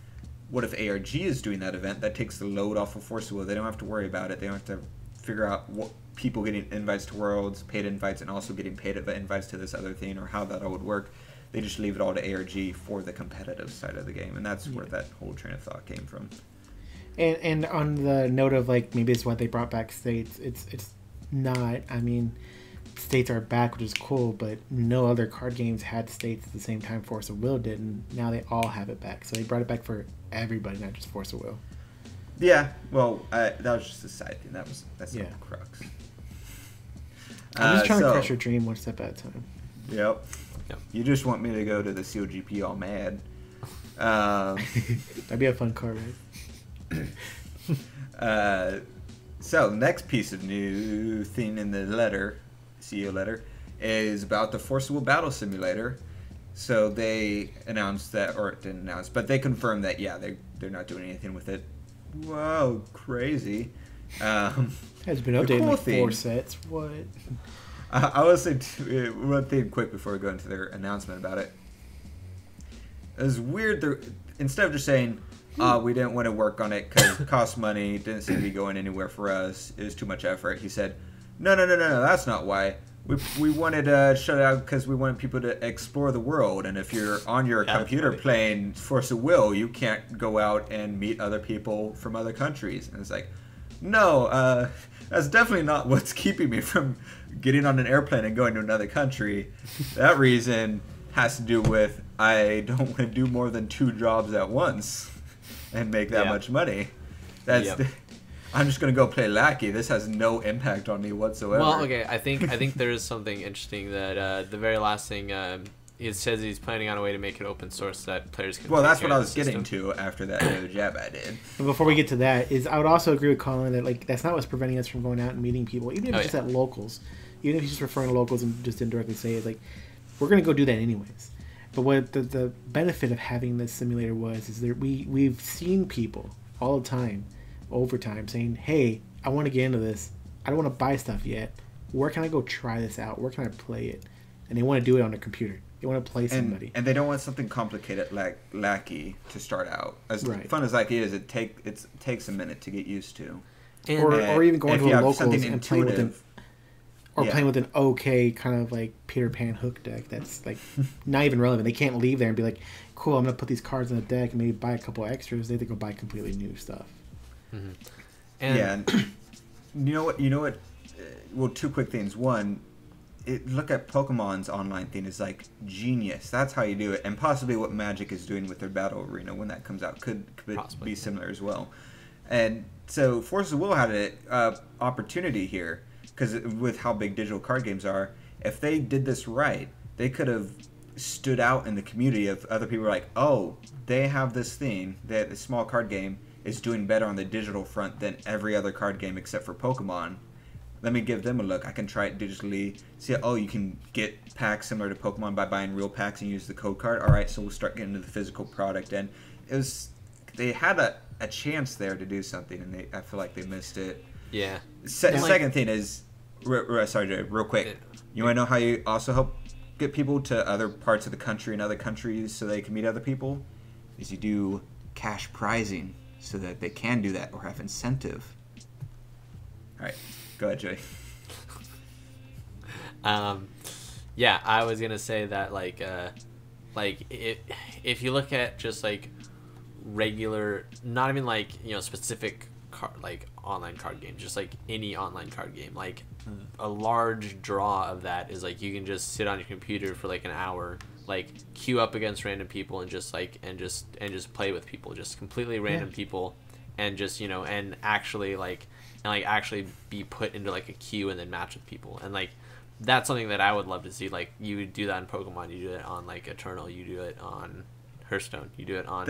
Speaker 1: what if ARG is doing that event? That takes the load off of Force of Will. They don't have to worry about it. They don't have to figure out what people getting invites to Worlds, paid invites, and also getting paid invites to this other thing, or how that all would work. They just leave it all to ARG for the competitive side of the game, and that's where that whole train of thought came from.
Speaker 2: And on the note of like maybe it's what they brought back states, it's not. I mean, states are back, which is cool, but no other card games had states at the same time Force of Will did, and now they all have it back. So they brought it back for everybody, not just Force of Will.
Speaker 1: Yeah, well, that was just a side thing. That's not the crux.
Speaker 2: I'm just trying to crush your dream one step at a time.
Speaker 1: Yep. You just want me to go to the COGP all mad.
Speaker 2: That'd be a fun card, right?
Speaker 1: So next piece of new thing in the letter, CEO letter, is about the Force of Will Battle Simulator. So they announced that, or didn't announce, but they confirmed that they're not doing anything with it. Whoa, crazy.
Speaker 2: Has been updated
Speaker 1: cool
Speaker 2: like
Speaker 1: thing,
Speaker 2: 4 sets. What?
Speaker 1: I will say one thing quick before we go into their announcement about it. It was weird. Instead of just saying, we didn't want to work on it because it cost money, didn't seem to be going anywhere for us, it was too much effort, he said, no, that's not why. We wanted to shut it out because we wanted people to explore the world, and if you're on your computer playing Force of Will, you can't go out and meet other people from other countries. And it's like, no, that's definitely not what's keeping me from getting on an airplane and going to another country. That reason has to do with I don't want to do more than 2 jobs at once and make that much money. I'm just gonna go play lackey. This has no impact on me whatsoever.
Speaker 3: Well, okay, I think there is something interesting that the very last thing it says he's planning on a way to make it open source so that players can.
Speaker 1: Well, that's what I was getting to after that no jab I did.
Speaker 2: But before we get to that, I would also agree with Colin that like that's not what's preventing us from going out and meeting people, even if it's just at locals. Even if he's just referring to locals and just indirectly say it, like we're gonna go do that anyways. But what the benefit of having this simulator is that we've seen people all the time, over time, saying, "Hey, I want to get into this. I don't want to buy stuff yet. Where can I go try this out? Where can I play it?" And they want to do it on a computer. They want to play somebody.
Speaker 1: And they don't want something complicated like Lackey to start out. As fun as Lackey is, it takes a minute to get used to.
Speaker 2: Or even going to a locals and playing with an
Speaker 1: Yeah.
Speaker 2: playing with an okay kind of like Peter Pan hook deck that's like not even relevant. They can't leave there and be like, cool, I'm going to put these cards in the deck and maybe buy a couple extras. They have to go buy completely new stuff.
Speaker 3: Mm-hmm.
Speaker 1: And you know what? Well, two quick things. One, look at Pokemon's online thing is like genius. That's how you do it. And possibly what Magic is doing with their Battle Arena when that comes out could be similar as well. And so Forces of Will had an opportunity here. Because with how big digital card games are, if they did this right, they could have stood out in the community of other people were like, oh, they have this thing, that the small card game is doing better on the digital front than every other card game except for Pokemon. Let me give them a look. I can try it digitally. See, oh, you can get packs similar to Pokemon by buying real packs and use the code card. All right, so we'll start getting into the physical product. And they had a chance there to do something, and I feel like they missed it.
Speaker 3: Yeah.
Speaker 1: Second thing is, sorry, Jay, real quick. You want to know how you also help get people to other parts of the country and other countries so they can meet other people? Is you do cash prizing so that they can do that or have incentive. All right, go ahead, Jay.
Speaker 3: Yeah, I was gonna say that if you look at just like regular, not even like specific online card game, just like any online card game, like a large draw of that is like you can just sit on your computer for like an hour, like queue up against random people and just play with people, just completely random people, and just and actually actually be put into like a queue and then match with people. And like that's something that I would love to see. Like you would do that in Pokemon, you do it on like Eternal, you do it on Hearthstone, you do it on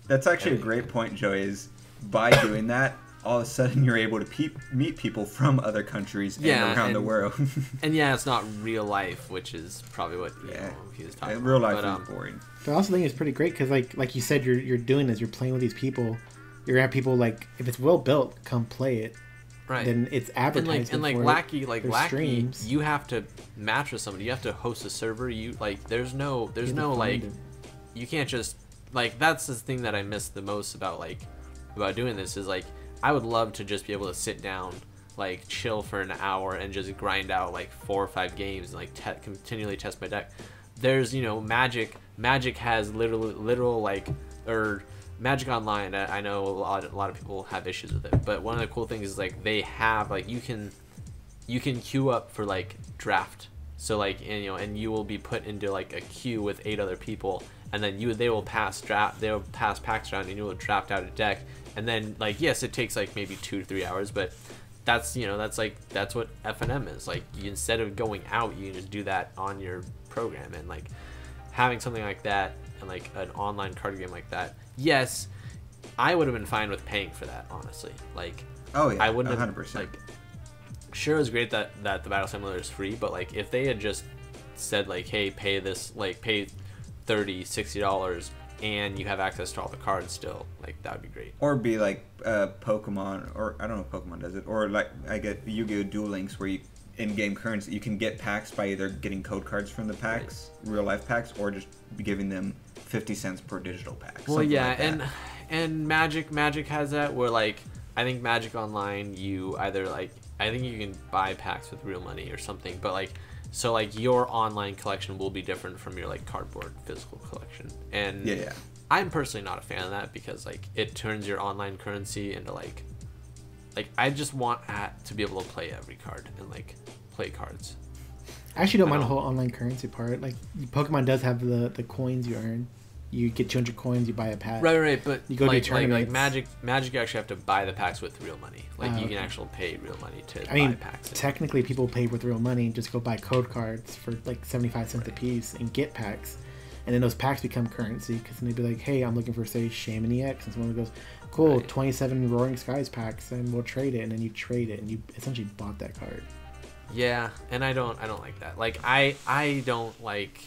Speaker 1: that's actually a great point, Joey, is by doing that all of a sudden you're able to meet people from other countries and around the world.
Speaker 3: And it's not real life, which is probably what he was talking about.
Speaker 1: Real life is boring.
Speaker 2: But I also think it's pretty great because like you said, you're doing this, you're playing with these people. You're gonna have people like, if it's well built, come play it. Right. Then it's advertising.
Speaker 3: And like Lackey, streams. You have to match with somebody. You have to host a server. You there's no you can't just that's the thing that I miss the most about doing this is like I would love to just be able to sit down, chill for an hour and just grind out 4 or 5 games and continually test my deck. There's Magic has literal Magic Online. I know a lot of people have issues with it, but one of the cool things is they have you can queue up for draft. So and you will be put into a queue with 8 other people, and then they will pass packs around and you will draft out a deck. And then yes, it takes maybe 2 to 3 hours, but that's that's what FNM is. Instead of going out, you can just do that on your program. And having something like that and an online card game like that, yes, I would have been fine with paying for that, honestly.
Speaker 1: Oh yeah,
Speaker 3: I wouldn't
Speaker 1: 100%.
Speaker 3: have sure, it was great that the Battle Simulator is free, but if they had just said hey, pay this, pay $30-$60 and you have access to all the cards still, that would be great. Or
Speaker 1: be Pokemon, or I don't know if Pokemon does it, or I get Yu-Gi-Oh! Duel Links where you in-game currency you can get packs by either getting code cards from the packs, real life packs, or just giving them 50 cents per digital pack.
Speaker 3: Well, yeah, and Magic has that where I think Magic Online, you either I think you can buy packs with real money or something, but so your online collection will be different from your cardboard physical collection. And
Speaker 1: yeah.
Speaker 3: I'm personally not a fan of that because it turns your online currency into I just want to be able to play every card and play cards.
Speaker 2: I actually don't mind the whole online currency part. Pokemon does have the coins you earn. You get 200 coins, you buy a pack.
Speaker 3: Right. But
Speaker 2: you go
Speaker 3: like,
Speaker 2: to tournaments.
Speaker 3: Magic, you actually have to buy the packs with real money. Like you can actually pay real money to buy packs.
Speaker 2: Technically, people pay with real money and just go buy code cards for like 75 cents a piece and get packs. And then those packs become currency because then they'd be like, hey, I'm looking for, say, Chamonix X. And someone goes, cool, 27 Roaring Skies packs, and we'll trade it. And then you trade it, and you essentially bought that card.
Speaker 3: Yeah, and I don't like that. Like, I don't like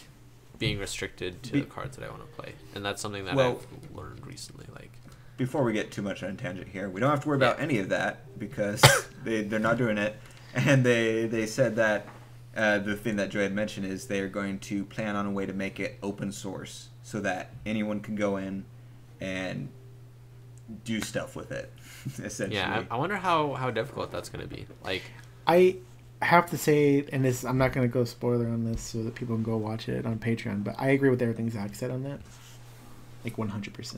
Speaker 3: being restricted to the cards that I want to play. And that's something that I've learned recently. Like,
Speaker 1: before we get too much on a tangent here, we don't have to worry about any of that because they're not doing it. And they said that the thing that Joy had mentioned is they are going to plan on a way to make it open source so that anyone can go in and do stuff with it, essentially.
Speaker 3: Yeah, I wonder how difficult that's going to be. Like,
Speaker 2: I have to say, and this, I'm not going to go spoiler on this so that people can go watch it on Patreon, but I agree with everything Zach said on that. Like 100%.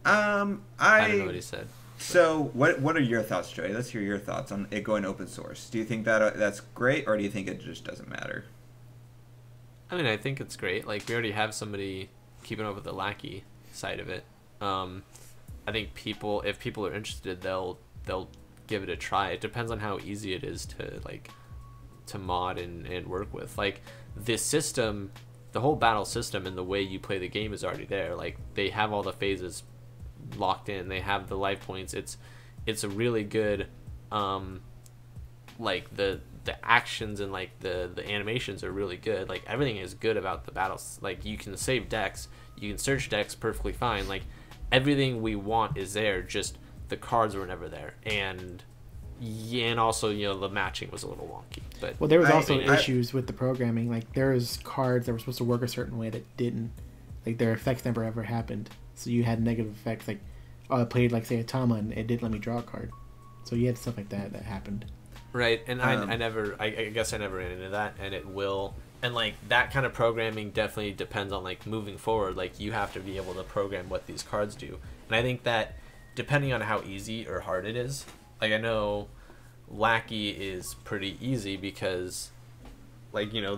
Speaker 3: I don't know what he said.
Speaker 1: So, what are your thoughts, Joey? Let's hear your thoughts on it going open source. Do you think that that's great, or do you think it just doesn't matter?
Speaker 3: I mean, I think it's great. Like, we already have somebody keeping up with the Lackey side of it. I think if people are interested, they'll give it a try. It depends on how easy it is to mod and work with. Like, this system, the whole battle system and the way you play the game is already there. Like, they have all the phases locked in, they have the life points. It's a really good like the actions and like the animations are really good. Like, everything is good about the battles. Like, you can save decks, you can search decks perfectly fine. Like, everything we want is there, just the cards were never there. And also, you know, the matching was a little wonky. But
Speaker 2: there was also issues with the programming. Like, there was cards that were supposed to work a certain way that didn't. Like, their effects never ever happened. So you had negative effects. Like, I played, like, say, a Tama, and it didn't let me draw a card. So you had stuff like that happened.
Speaker 3: Right, and I guess I never ran into that, and it will. And, like, that kind of programming definitely depends on, like, moving forward. Like, you have to be able to program what these cards do. And I think that depending on how easy or hard it is, like, I know Lackey is pretty easy because, like, you know,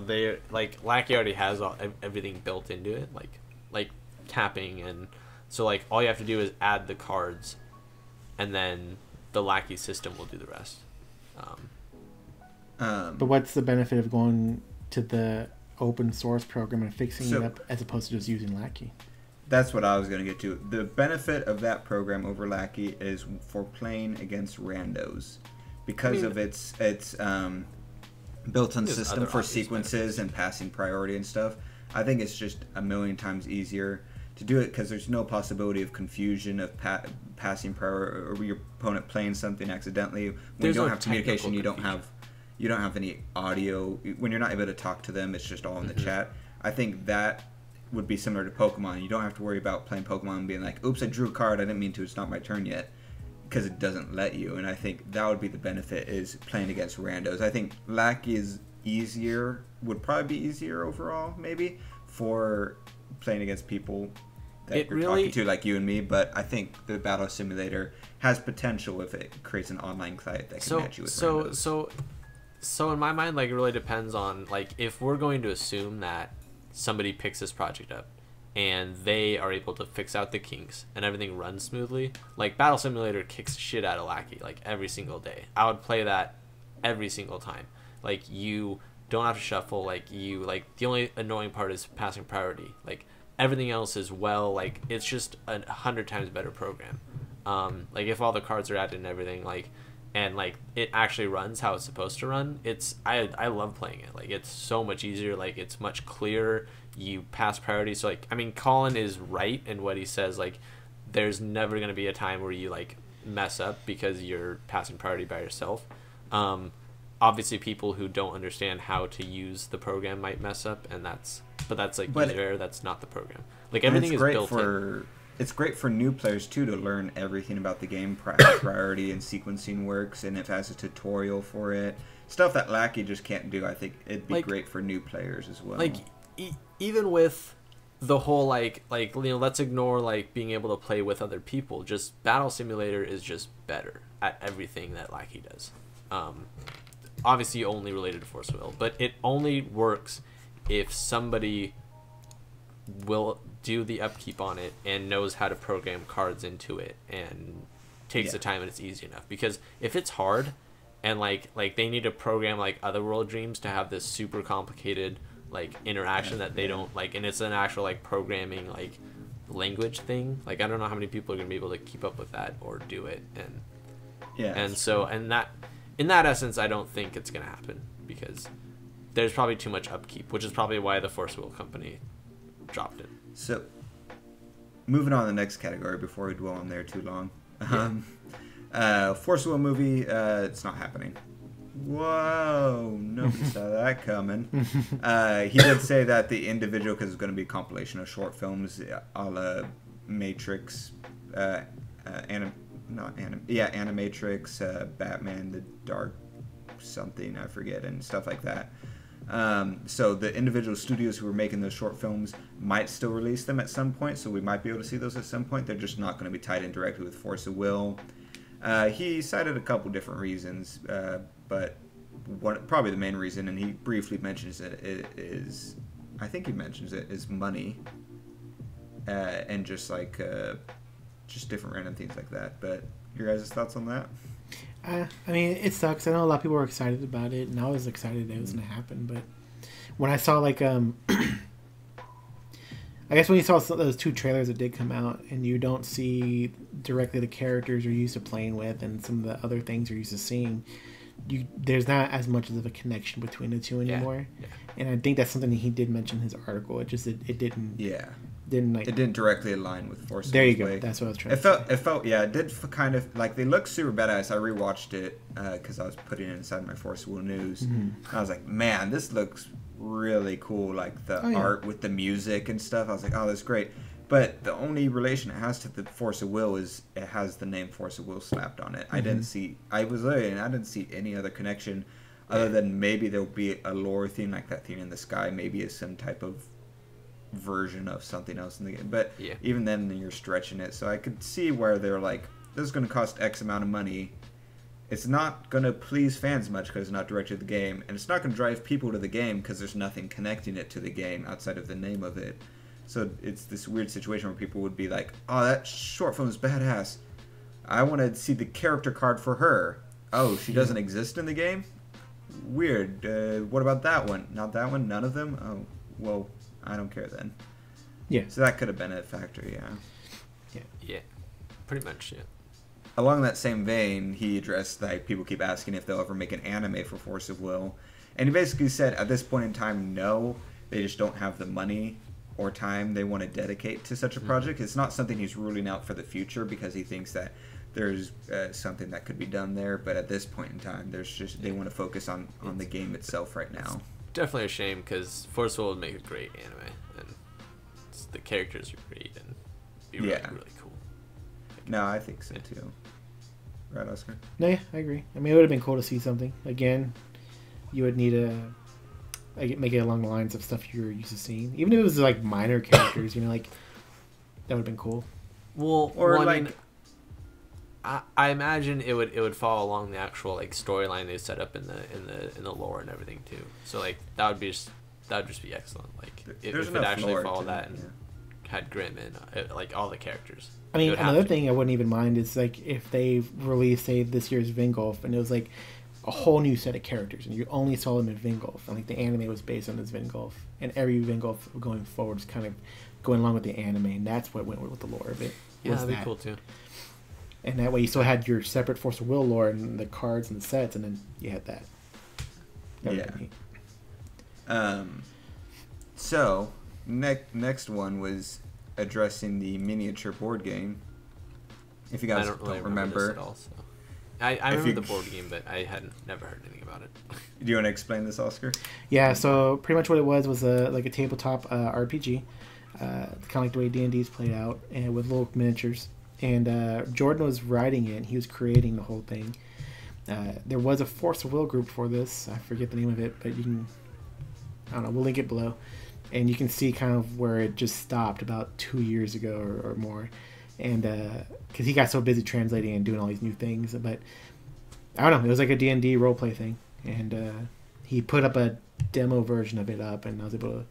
Speaker 3: Lackey already has everything built into it, like tapping, and so, like, all you have to do is add the cards, and then the Lackey system will do the rest.
Speaker 2: But what's the benefit of going to the open source program and fixing it up as opposed to just using Lackey?
Speaker 1: That's what I was going to get to. The benefit of that program over Lackey is for playing against randos because of its built-in system for sequences and passing priority and stuff. I think it's just a million times easier to do it because there's no possibility of confusion of passing priority or your opponent playing something accidentally. When you don't have communication, you don't have any audio. When you're not able to talk to them, it's just all in the chat. I think that would be similar to Pokemon. You don't have to worry about playing Pokemon and being like, oops, I drew a card, I didn't mean to, it's not my turn yet, because it doesn't let you. And I think that would be the benefit, is playing against randos. I think Lackey is would probably be easier overall, maybe, for playing against people that you're talking to, like you and me. But I think the Battle Simulator has potential if it creates an online client that can match you with randos.
Speaker 3: So in my mind, like, it really depends on, like, if we're going to assume that somebody picks this project up and they are able to fix out the kinks and everything runs smoothly, like, Battle Simulator kicks shit out of Lackey, like, every single day. I would play that every single time. Like, you don't have to shuffle. Like, the only annoying part is passing priority. Like, everything else is like, it's just 100 times better program. Like, if all the cards are added and everything, like, and, like, it actually runs how it's supposed to run, I love playing it. Like, it's so much easier. Like, it's much clearer. You pass priority. So, like, I mean, Colin is right in what he says. Like, there's never going to be a time where you, like, mess up because you're passing priority by yourself. Obviously, people who don't understand how to use the program might mess up, and that's user error. That's not the program. Like, everything is built in.
Speaker 1: It's great for new players, too, to learn everything about the game, priority and sequencing works, and it has a tutorial for it. Stuff that Lackey just can't do. I think it'd be great for new players as well.
Speaker 3: Like, even with the whole, like, you know, let's ignore, like, being able to play with other people. Just Battle Simulator is just better at everything that Lackey does. Obviously, only related to Force Will, but it only works if somebody will do the upkeep on it and knows how to program cards into it and takes the time and it's easy enough. Because if it's hard and like they need to program like Otherworld Dreams to have this super complicated like interaction that they don't like, and it's an actual like programming like language thing, like I don't know how many people are gonna be able to keep up with that or do it. And so in that essence, I don't think it's gonna happen because there's probably too much upkeep, which is probably why the Force Will company dropped it.
Speaker 1: So, moving on to the next category before we dwell on there too long. Force Will movie, it's not happening. Whoa, nobody saw that coming. He did say that the individual, because it's going to be a compilation of short films a la Matrix, Animatrix, Batman, The Dark something, I forget, and stuff like that. So the individual studios who were making those short films might still release them at some point, so we might be able to see those at some point. They're just not going to be tied in directly with Force of Will. He cited a couple different reasons, but probably the main reason, and he briefly mentions it, is money, and just like just different random things like that. But your guys' thoughts on that?
Speaker 2: I mean, it sucks. I know a lot of people were excited about it, and I was excited that it was going to happen. But when I saw, like, I guess when you saw those two trailers that did come out, and you don't see directly the characters you're used to playing with and some of the other things you're used to seeing, there's not as much of a connection between the two anymore. Yeah. And I think that's something that he did mention in his article. It just it didn't. Yeah. It
Speaker 1: didn't directly align with Force.
Speaker 2: There you go. Way. That's what I was trying
Speaker 1: to say. It felt, yeah, it did kind of, like, they look super badass. I rewatched it because I was putting it inside my Force Will news. Mm-hmm. I was like, man, this looks really cool. Like, the art with the music and stuff. I was like, oh, that's great. But the only relation it has to the Force of Will is it has the name Force of Will slapped on it. Mm-hmm. I didn't see any other connection other than maybe there'll be a lore theme, like that theme in the sky, maybe is some type of version of something else in the game, but even then you're stretching it. So I could see where they're like, this is going to cost X amount of money, it's not going to please fans much because it's not directed to the game, and it's not going to drive people to the game because there's nothing connecting it to the game outside of the name of it. So it's this weird situation where people would be like, oh, that short film is badass, I want to see the character card for her. Oh, she doesn't exist in the game? Weird. What about that one? Not that one? None of them? Oh, well, I don't care then. Yeah. So that could have been a factor,
Speaker 3: Yeah. Pretty much, yeah.
Speaker 1: Along that same vein, he addressed, like, people keep asking if they'll ever make an anime for Force of Will. And he basically said, at this point in time, no. They just don't have the money or time they want to dedicate to such a project. It's not something he's ruling out for the future because he thinks that there's something that could be done there. But at this point in time, they want to focus on the game itself right now.
Speaker 3: Definitely a shame because Force Will would make a great anime, and the characters are great and be really cool.
Speaker 1: No, I think so too. Right, Oscar?
Speaker 2: No, yeah, I agree. I mean, it would have been cool to see something. Again, you would need to make it along the lines of stuff you're used to seeing, even if it was like minor characters. Like that would have been cool.
Speaker 3: Well, I mean, I imagine it would follow along the actual like storyline they set up in the lore and everything too. So like that would just be excellent. Like if it actually followed that and had Grimm and like all the characters.
Speaker 2: I mean, another thing I wouldn't even mind is like if they released, say, this year's Vingolf, and it was like a whole new set of characters, and you only saw them in Vingolf, and like the anime was based on this Vingolf, and every Vingolf going forward is kind of going along with the anime, and that's what went with the lore of it.
Speaker 3: Yeah, that'd be cool too.
Speaker 2: And that way you still had your separate Force of Will lore and the cards and the sets, and then you had that.
Speaker 1: So, next one was addressing the miniature board game. If you guys don't remember.
Speaker 3: This at all, so. I remember the board game, but I hadn't never heard anything about it.
Speaker 1: Do you want to explain this, Oscar?
Speaker 2: Yeah, so pretty much what it was like a tabletop RPG, kind of like the way D&D is played out, and with little miniatures. And Jordan was writing it, and he was creating the whole thing. There was a Force of Will group for this. I forget the name of it, but you can, I don't know, we'll link it below. And you can see kind of where it just stopped about 2 years ago or more. And because he got so busy translating and doing all these new things. But I don't know, it was like a D&D roleplay thing. And he put up a demo version of it up, and I was able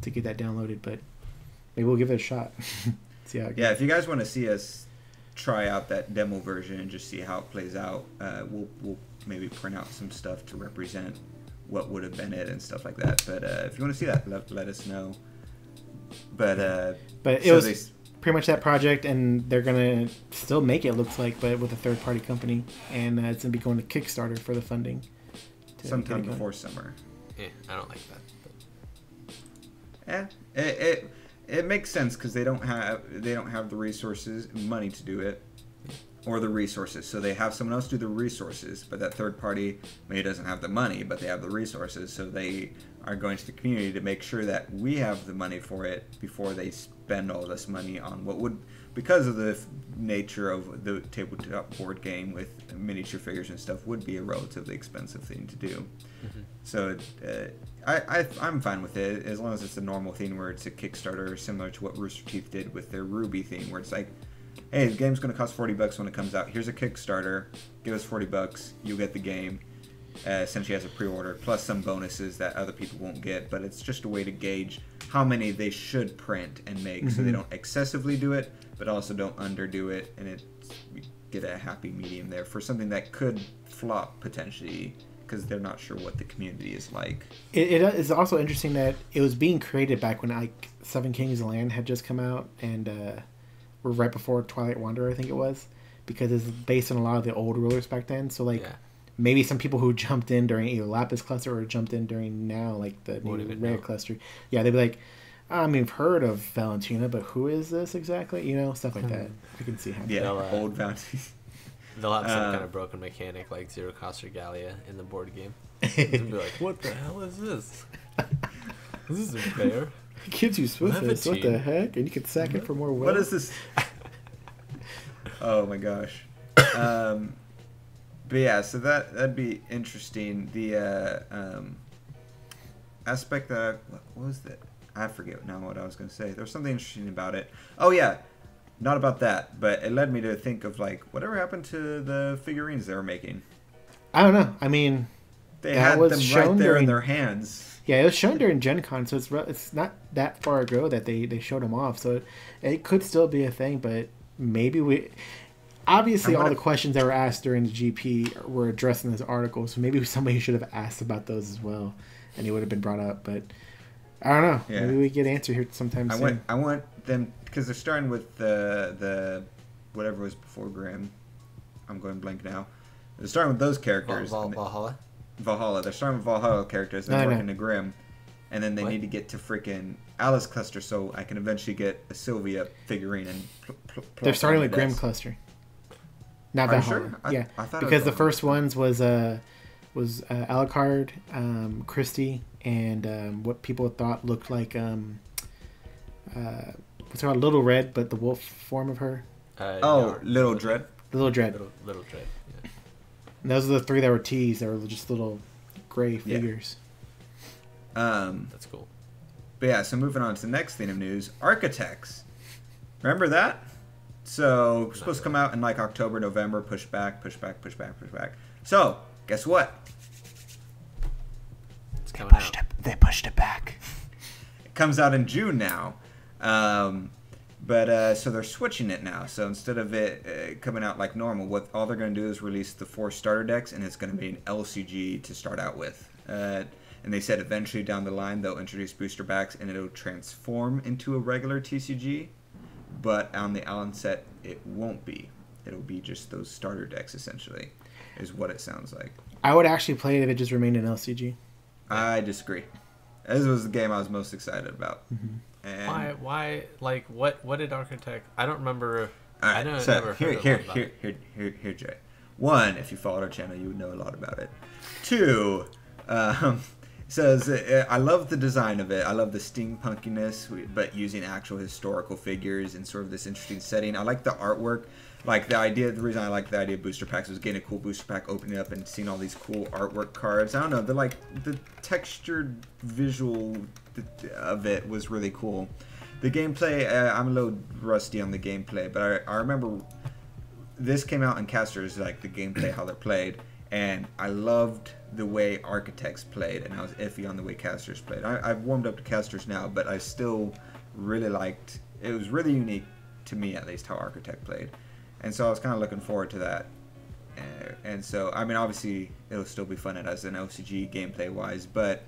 Speaker 2: to get that downloaded. But maybe we'll give it a shot. See how it goes.
Speaker 1: Yeah, if you guys want to see us try out that demo version and just see how it plays out, we'll maybe print out some stuff to represent what would have been it and stuff like that. But if you want to see that, let us know. But
Speaker 2: it
Speaker 1: so
Speaker 2: was pretty much that project, and they're gonna still make it, looks like, but with a third-party company, and it's gonna be going to Kickstarter for the funding.
Speaker 1: Sometime before summer.
Speaker 3: Yeah, I don't like that.
Speaker 1: But... It makes sense because they don't have the money to do it, or the resources. So they have someone else do the resources, but that third party maybe doesn't have the money, but they have the resources. So they are going to the community to make sure that we have the money for it before they spend all this money on what would, because of the nature of the tabletop board game with miniature figures and stuff, would be a relatively expensive thing to do. Mm-hmm. So I'm fine with it as long as it's a normal thing where it's a Kickstarter similar to what Rooster Teeth did with their Ruby thing, where it's like, hey, the game's going to cost $40 when it comes out. Here's a Kickstarter. Give us $40. You'll get the game essentially as a pre-order, plus some bonuses that other people won't get. But it's just a way to gauge how many they should print and make, so they don't excessively do it, but also don't underdo it, and we get a happy medium there for something that could flop potentially, because they're not sure what the community is like.
Speaker 2: It is also interesting that it was being created back when Seven Kings Land had just come out, and were right before Twilight Wanderer, I think it was, because it's based on a lot of the old rulers back then. So maybe some people who jumped in during either Lapis Cluster or jumped in during now, like the new Rare Cluster, they'd be like, I mean, I've heard of Valentina, but who is this exactly? You know, stuff like that. You can see how.
Speaker 1: Yeah, old Valentina.
Speaker 3: They'll have some kind of broken mechanic like Zero Cost Regalia in the board game. And be like, what the hell is this? This isn't fair.
Speaker 2: It gives you swiftness. What the heck? And you can sack it for more will.
Speaker 1: What is this? Oh my gosh. But yeah, so that'd be interesting. The aspect that what was that? I forget now what I was going to say. There was something interesting about it. Oh yeah. Not about that, but it led me to think of whatever happened to the figurines they were making.
Speaker 2: I don't know. I mean,
Speaker 1: they had them right there in their hands.
Speaker 2: Yeah, it was shown during Gen Con, so it's not that far ago that they showed them off. So it could still be a thing, but maybe obviously all the questions that were asked during the GP were addressed in this article, so maybe somebody should have asked about those as well, and it would have been brought up. But I don't know. Yeah. Maybe we get an answer here sometime soon.
Speaker 1: I want them, because they're starting with the whatever was before Grimm. I'm going blank now. They're starting with those characters.
Speaker 3: Valhalla?
Speaker 1: Valhalla. They're starting with Valhalla characters and working to Grimm. And then they need to get to freaking Alice Cluster so I can eventually get a Sylvia figurine. And
Speaker 2: they're starting with Grimm Cluster. Not Valhalla. Sure? Yeah. I thought because the first ones was Alucard, Christie, and what people thought looked like what's it called, Little Red, but the wolf form of her.
Speaker 1: Little Dread.
Speaker 2: Little Dread.
Speaker 3: Little Dread. Yeah.
Speaker 2: And those are the three that were teased. They were just little gray figures.
Speaker 3: That's cool.
Speaker 1: But yeah, so moving on to the next thing of news, Architects. Remember that? So we're supposed to come out in October, November, push back. So guess what?
Speaker 3: It's coming out.
Speaker 2: They pushed it back.
Speaker 1: It comes out in June now. But so they're switching it now. So instead of it coming out like normal, all they're going to do is release the 4 starter decks, and it's going to be an LCG to start out with. And they said eventually down the line they'll introduce booster packs, and it'll transform into a regular TCG. But on the onset, it won't be. It'll be just those starter decks, essentially, is what it sounds like.
Speaker 2: I would actually play it if it just remained an LCG.
Speaker 1: I disagree. This was the game I was most excited about.
Speaker 2: Mm-hmm.
Speaker 1: And
Speaker 3: why? Like, what did Architect? I don't remember.
Speaker 1: All right,
Speaker 3: I don't
Speaker 1: so
Speaker 3: never heard about it.
Speaker 1: Here, Jay. 1, if you followed our channel, you would know a lot about it. 2, says, I love the design of it. I love the steampunkiness, but using actual historical figures in sort of this interesting setting. I like the artwork. Like the reason I like the idea of booster packs was getting a cool booster pack, opening up and seeing all these cool artwork cards. I don't know, the textured visual of it was really cool. The gameplay, I'm a little rusty on the gameplay, but I remember this came out in Casters, like the gameplay, how they're played, and I loved the way Architects played, and I was iffy on the way Casters played. I've warmed up to Casters now, but I still really liked. It was really unique to me, at least, how Architect played, and so I was kind of looking forward to that. And so, I mean, obviously, it'll still be fun as an OCG gameplay-wise, but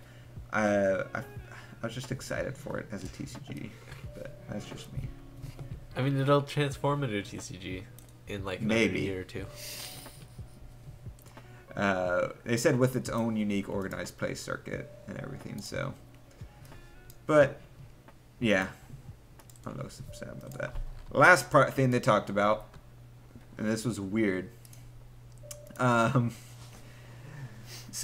Speaker 1: I was just excited for it as a TCG. But that's just me.
Speaker 3: I mean, it'll transform into a TCG in like maybe a year or two.
Speaker 1: They said with its own unique organized play circuit and everything. So, but yeah, I don't know. So sad about that. Last thing they talked about, and this was weird. So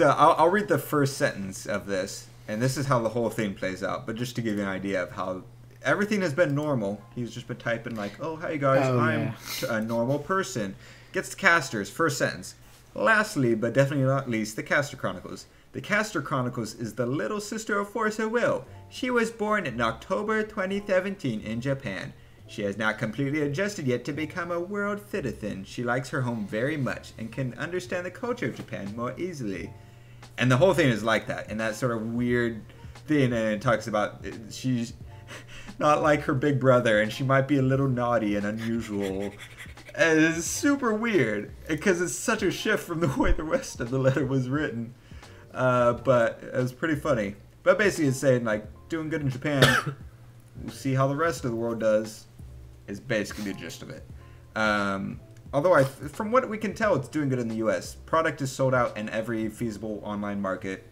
Speaker 1: I'll read the first sentence of this, and this is how the whole thing plays out. But just to give you an idea of how everything has been normal, he's just been typing like, "Oh, hi guys, I'm a normal person." Gets to casters. First sentence. Lastly, but definitely not least, the Caster Chronicles. The Caster Chronicles is the little sister of Force of Will. She was born in October 2017 in Japan. She has not completely adjusted yet to become a world citizen. She likes her home very much and can understand the culture of Japan more easily. And the whole thing is like that, and that sort of weird thing, and it talks about she's not like her big brother, and she might be a little naughty and unusual. And it's super weird, because it's such a shift from the way the rest of the letter was written. But it was pretty funny. But basically it's saying, like, doing good in Japan, we'll see how the rest of the world does, is basically the gist of it. Although, from what we can tell, it's doing good in the US. Product is sold out in every feasible online market,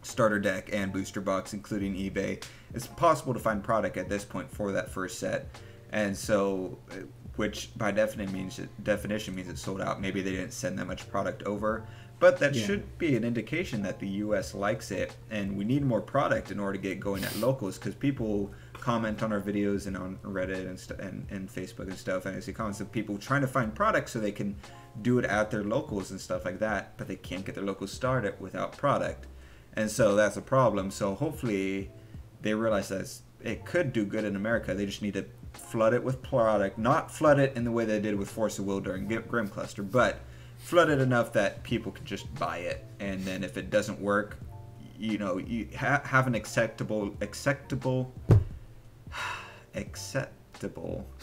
Speaker 1: starter deck and booster box, including eBay. It's possible to find product at this point for that first set. And so, which by definition means it's sold out. Maybe they didn't send that much product over. But that should be an indication that the U.S. likes it, and we need more product in order to get going at locals, because people comment on our videos and on Reddit and Facebook and stuff, and I see comments of people trying to find product so they can do it at their locals and stuff like that, but they can't get their locals started without product. And so that's a problem. So hopefully they realize that it could do good in America. They just need to flood it with product, not flood it in the way they did with Force of Will during Grim Cluster, but flood it enough that people can just buy it. And then if it doesn't work, you know, you have an acceptable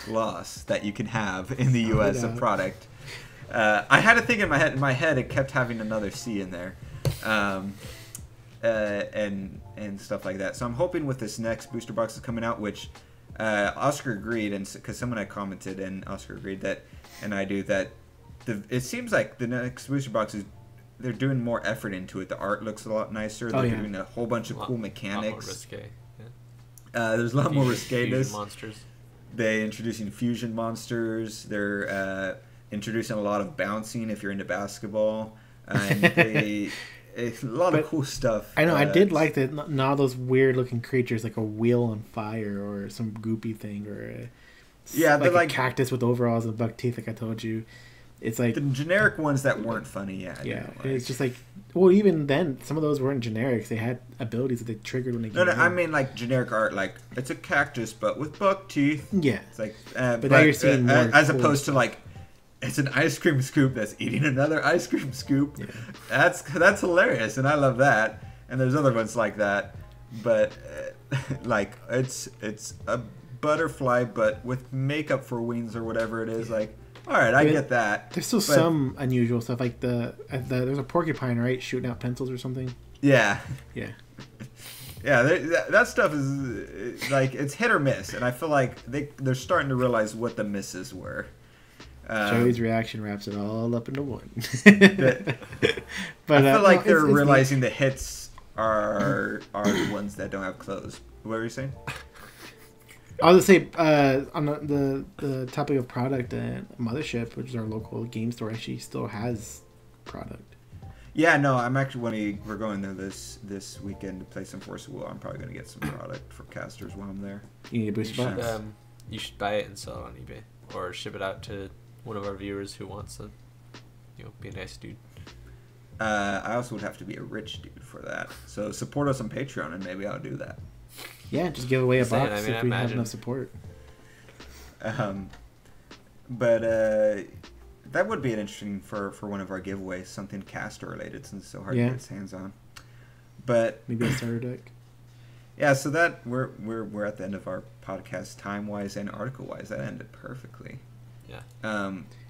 Speaker 1: loss that you can have in the U.S. of product. I had a thing in my head. It kept having another C in there, and stuff like that. So I'm hoping with this next booster box that's coming out, which Oscar agreed, and because someone had commented, and Oscar agreed that, and I do that. It seems like the next booster box they're doing more effort into it. The art looks a lot nicer. They're doing a whole bunch of cool mechanics. A lot more risque. Yeah. There's a lot more risqueness. Fusion monsters. They're introducing fusion monsters. They're introducing a lot of bouncing if you're into basketball. And a lot of cool stuff.
Speaker 2: I know. I did like that. Not all those weird looking creatures like a wheel on fire or some goopy thing or like a cactus with overalls and buck teeth, like I told you. It's like
Speaker 1: the generic ones that weren't funny. Yeah.
Speaker 2: It's just like, well, even then, some of those weren't generics. They had abilities that they triggered when they came in.
Speaker 1: I mean like generic art, like it's a cactus but with buck teeth.
Speaker 2: Yeah.
Speaker 1: It's like,
Speaker 2: but now you're seeing more
Speaker 1: as opposed to like, it's an ice cream scoop that's eating another ice cream scoop. Yeah. That's hilarious, and I love that. And there's other ones like that, but like it's a butterfly but with makeup for wings or whatever it is. Like, all right, I get that.
Speaker 2: There's still some unusual stuff, like there's a porcupine, right, shooting out pencils or something.
Speaker 1: Yeah.
Speaker 2: Yeah.
Speaker 1: Yeah, that stuff is like, it's hit or miss, and I feel like they're starting to realize what the misses were.
Speaker 2: Joey's reaction wraps it all up into one.
Speaker 1: But I feel like they're realizing the hits are the ones that don't have clothes. What were you saying?
Speaker 2: I was going to say, on the topic of product, Mothership, which is our local game store, actually still has product.
Speaker 1: Yeah, no, I'm actually, when we're going there this weekend to play some Force of Will, I'm probably going to get some product for casters while I'm there.
Speaker 2: You need a booster box?
Speaker 3: You should buy it and sell it on eBay, or ship it out to one of our viewers who wants to, be a nice dude.
Speaker 1: I also would have to be a rich dude for that. So support us on Patreon, and maybe I'll do that.
Speaker 2: Yeah, just give away a box if we have enough support.
Speaker 1: But that would be an interesting for one of our giveaways, something caster related, since it's so hard to get its hands on. But
Speaker 2: maybe a starter deck.
Speaker 1: Yeah, so that we're at the end of our podcast time wise and article wise. That ended perfectly.
Speaker 3: Yeah.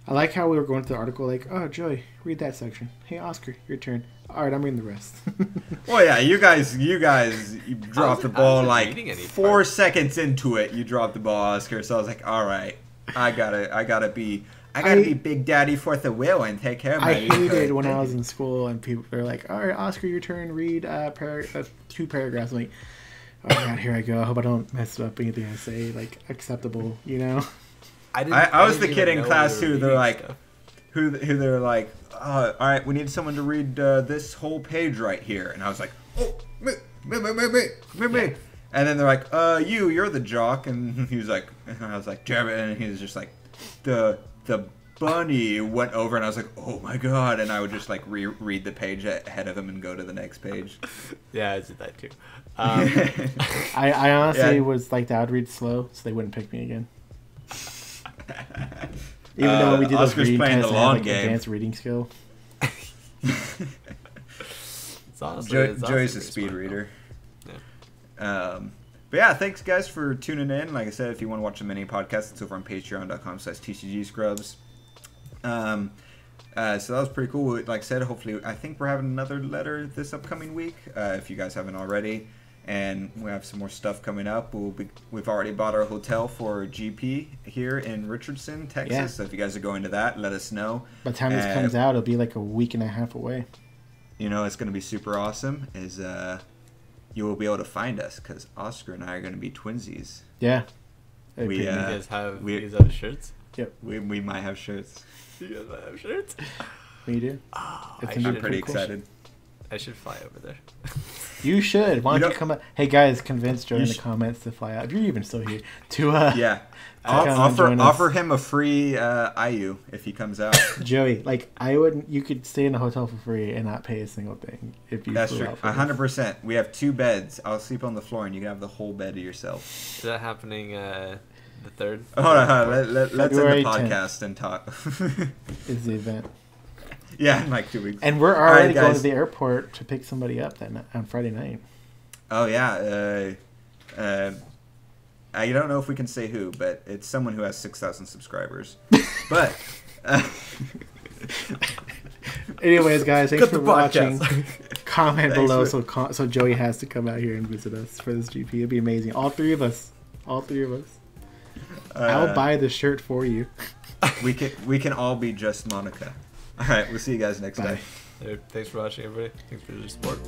Speaker 2: I like how we were going through the article, like, oh, Joey, read that section. Hey, Oscar, your turn. All right, I'm reading the rest.
Speaker 1: Well, yeah, you dropped the ball like 4 seconds into it. You dropped the ball, Oscar. So I was like, all right, I gotta be Big Daddy for the wheel and take care of my.
Speaker 2: I hated when I was in school and people were like, all right, Oscar, your turn. Read 2 paragraphs. I'm like, oh god, here I go. I hope I don't mess up anything I say. Like acceptable, you know.
Speaker 1: I was the kid in class who they're like, who they're like, all right, we need someone to read this whole page right here, and I was like, oh, me. And then they're like, you're the jock, and he was like, and I was like, damn it, and he was just like, the bunny went over, and I was like, oh my god, and I would just like read the page ahead of him and go to the next page.
Speaker 3: Yeah, I did that too.
Speaker 2: I honestly was like that. I would read slow so they wouldn't pick me again. Even though we did those reading tests, I had like advanced reading skill.
Speaker 1: Joey's a speed reader. Yeah. But yeah, thanks guys for tuning in. Like I said, if you want to watch the mini podcast, it's over on patreon.com/TCGScrubs. So that was pretty cool. Like I said, hopefully, I think we're having another letter this upcoming week, if you guys haven't already. And we have some more stuff coming up. We've already bought our hotel for GP here in Richardson, Texas. Yeah. So if you guys are going to that, let us know.
Speaker 2: By the time this comes out, it'll be like a week and a half away.
Speaker 1: You know, it's going to be super awesome. You will be able to find us because Oscar and I are going to be twinsies.
Speaker 2: Yeah.
Speaker 3: You guys have shirts?
Speaker 2: Yep.
Speaker 1: We might have shirts.
Speaker 3: You guys might have shirts?
Speaker 2: We do.
Speaker 3: Oh,
Speaker 1: I'm pretty excited.
Speaker 3: I should fly over there.
Speaker 2: You should. Why don't you come out? Hey guys, convince Joe in the comments to fly out. If you're even still here,
Speaker 1: yeah. Offer him a free IU if he comes out.
Speaker 2: Joey, like you could stay in the hotel for free and not pay a single thing if you.
Speaker 1: That's true. 100%. We have 2 beds. I'll sleep on the floor and you can have the whole bed to yourself.
Speaker 3: Is that happening the 3rd?
Speaker 1: Hold on. Let's end the podcast and talk.
Speaker 2: Is the event.
Speaker 1: Yeah, in like 2 weeks.
Speaker 2: And we're already going to the airport to pick somebody up on Friday night.
Speaker 1: Oh, yeah. I don't know if we can say who, but it's someone who has 6,000 subscribers. But...
Speaker 2: Anyways, guys, thanks for watching. Comment below so Joey has to come out here and visit us for this GP. It'd be amazing. All three of us. I'll buy the shirt for you.
Speaker 1: We can all be just Monica. All right, we'll see you guys next time.
Speaker 3: Thanks for watching, everybody. Thanks for your support.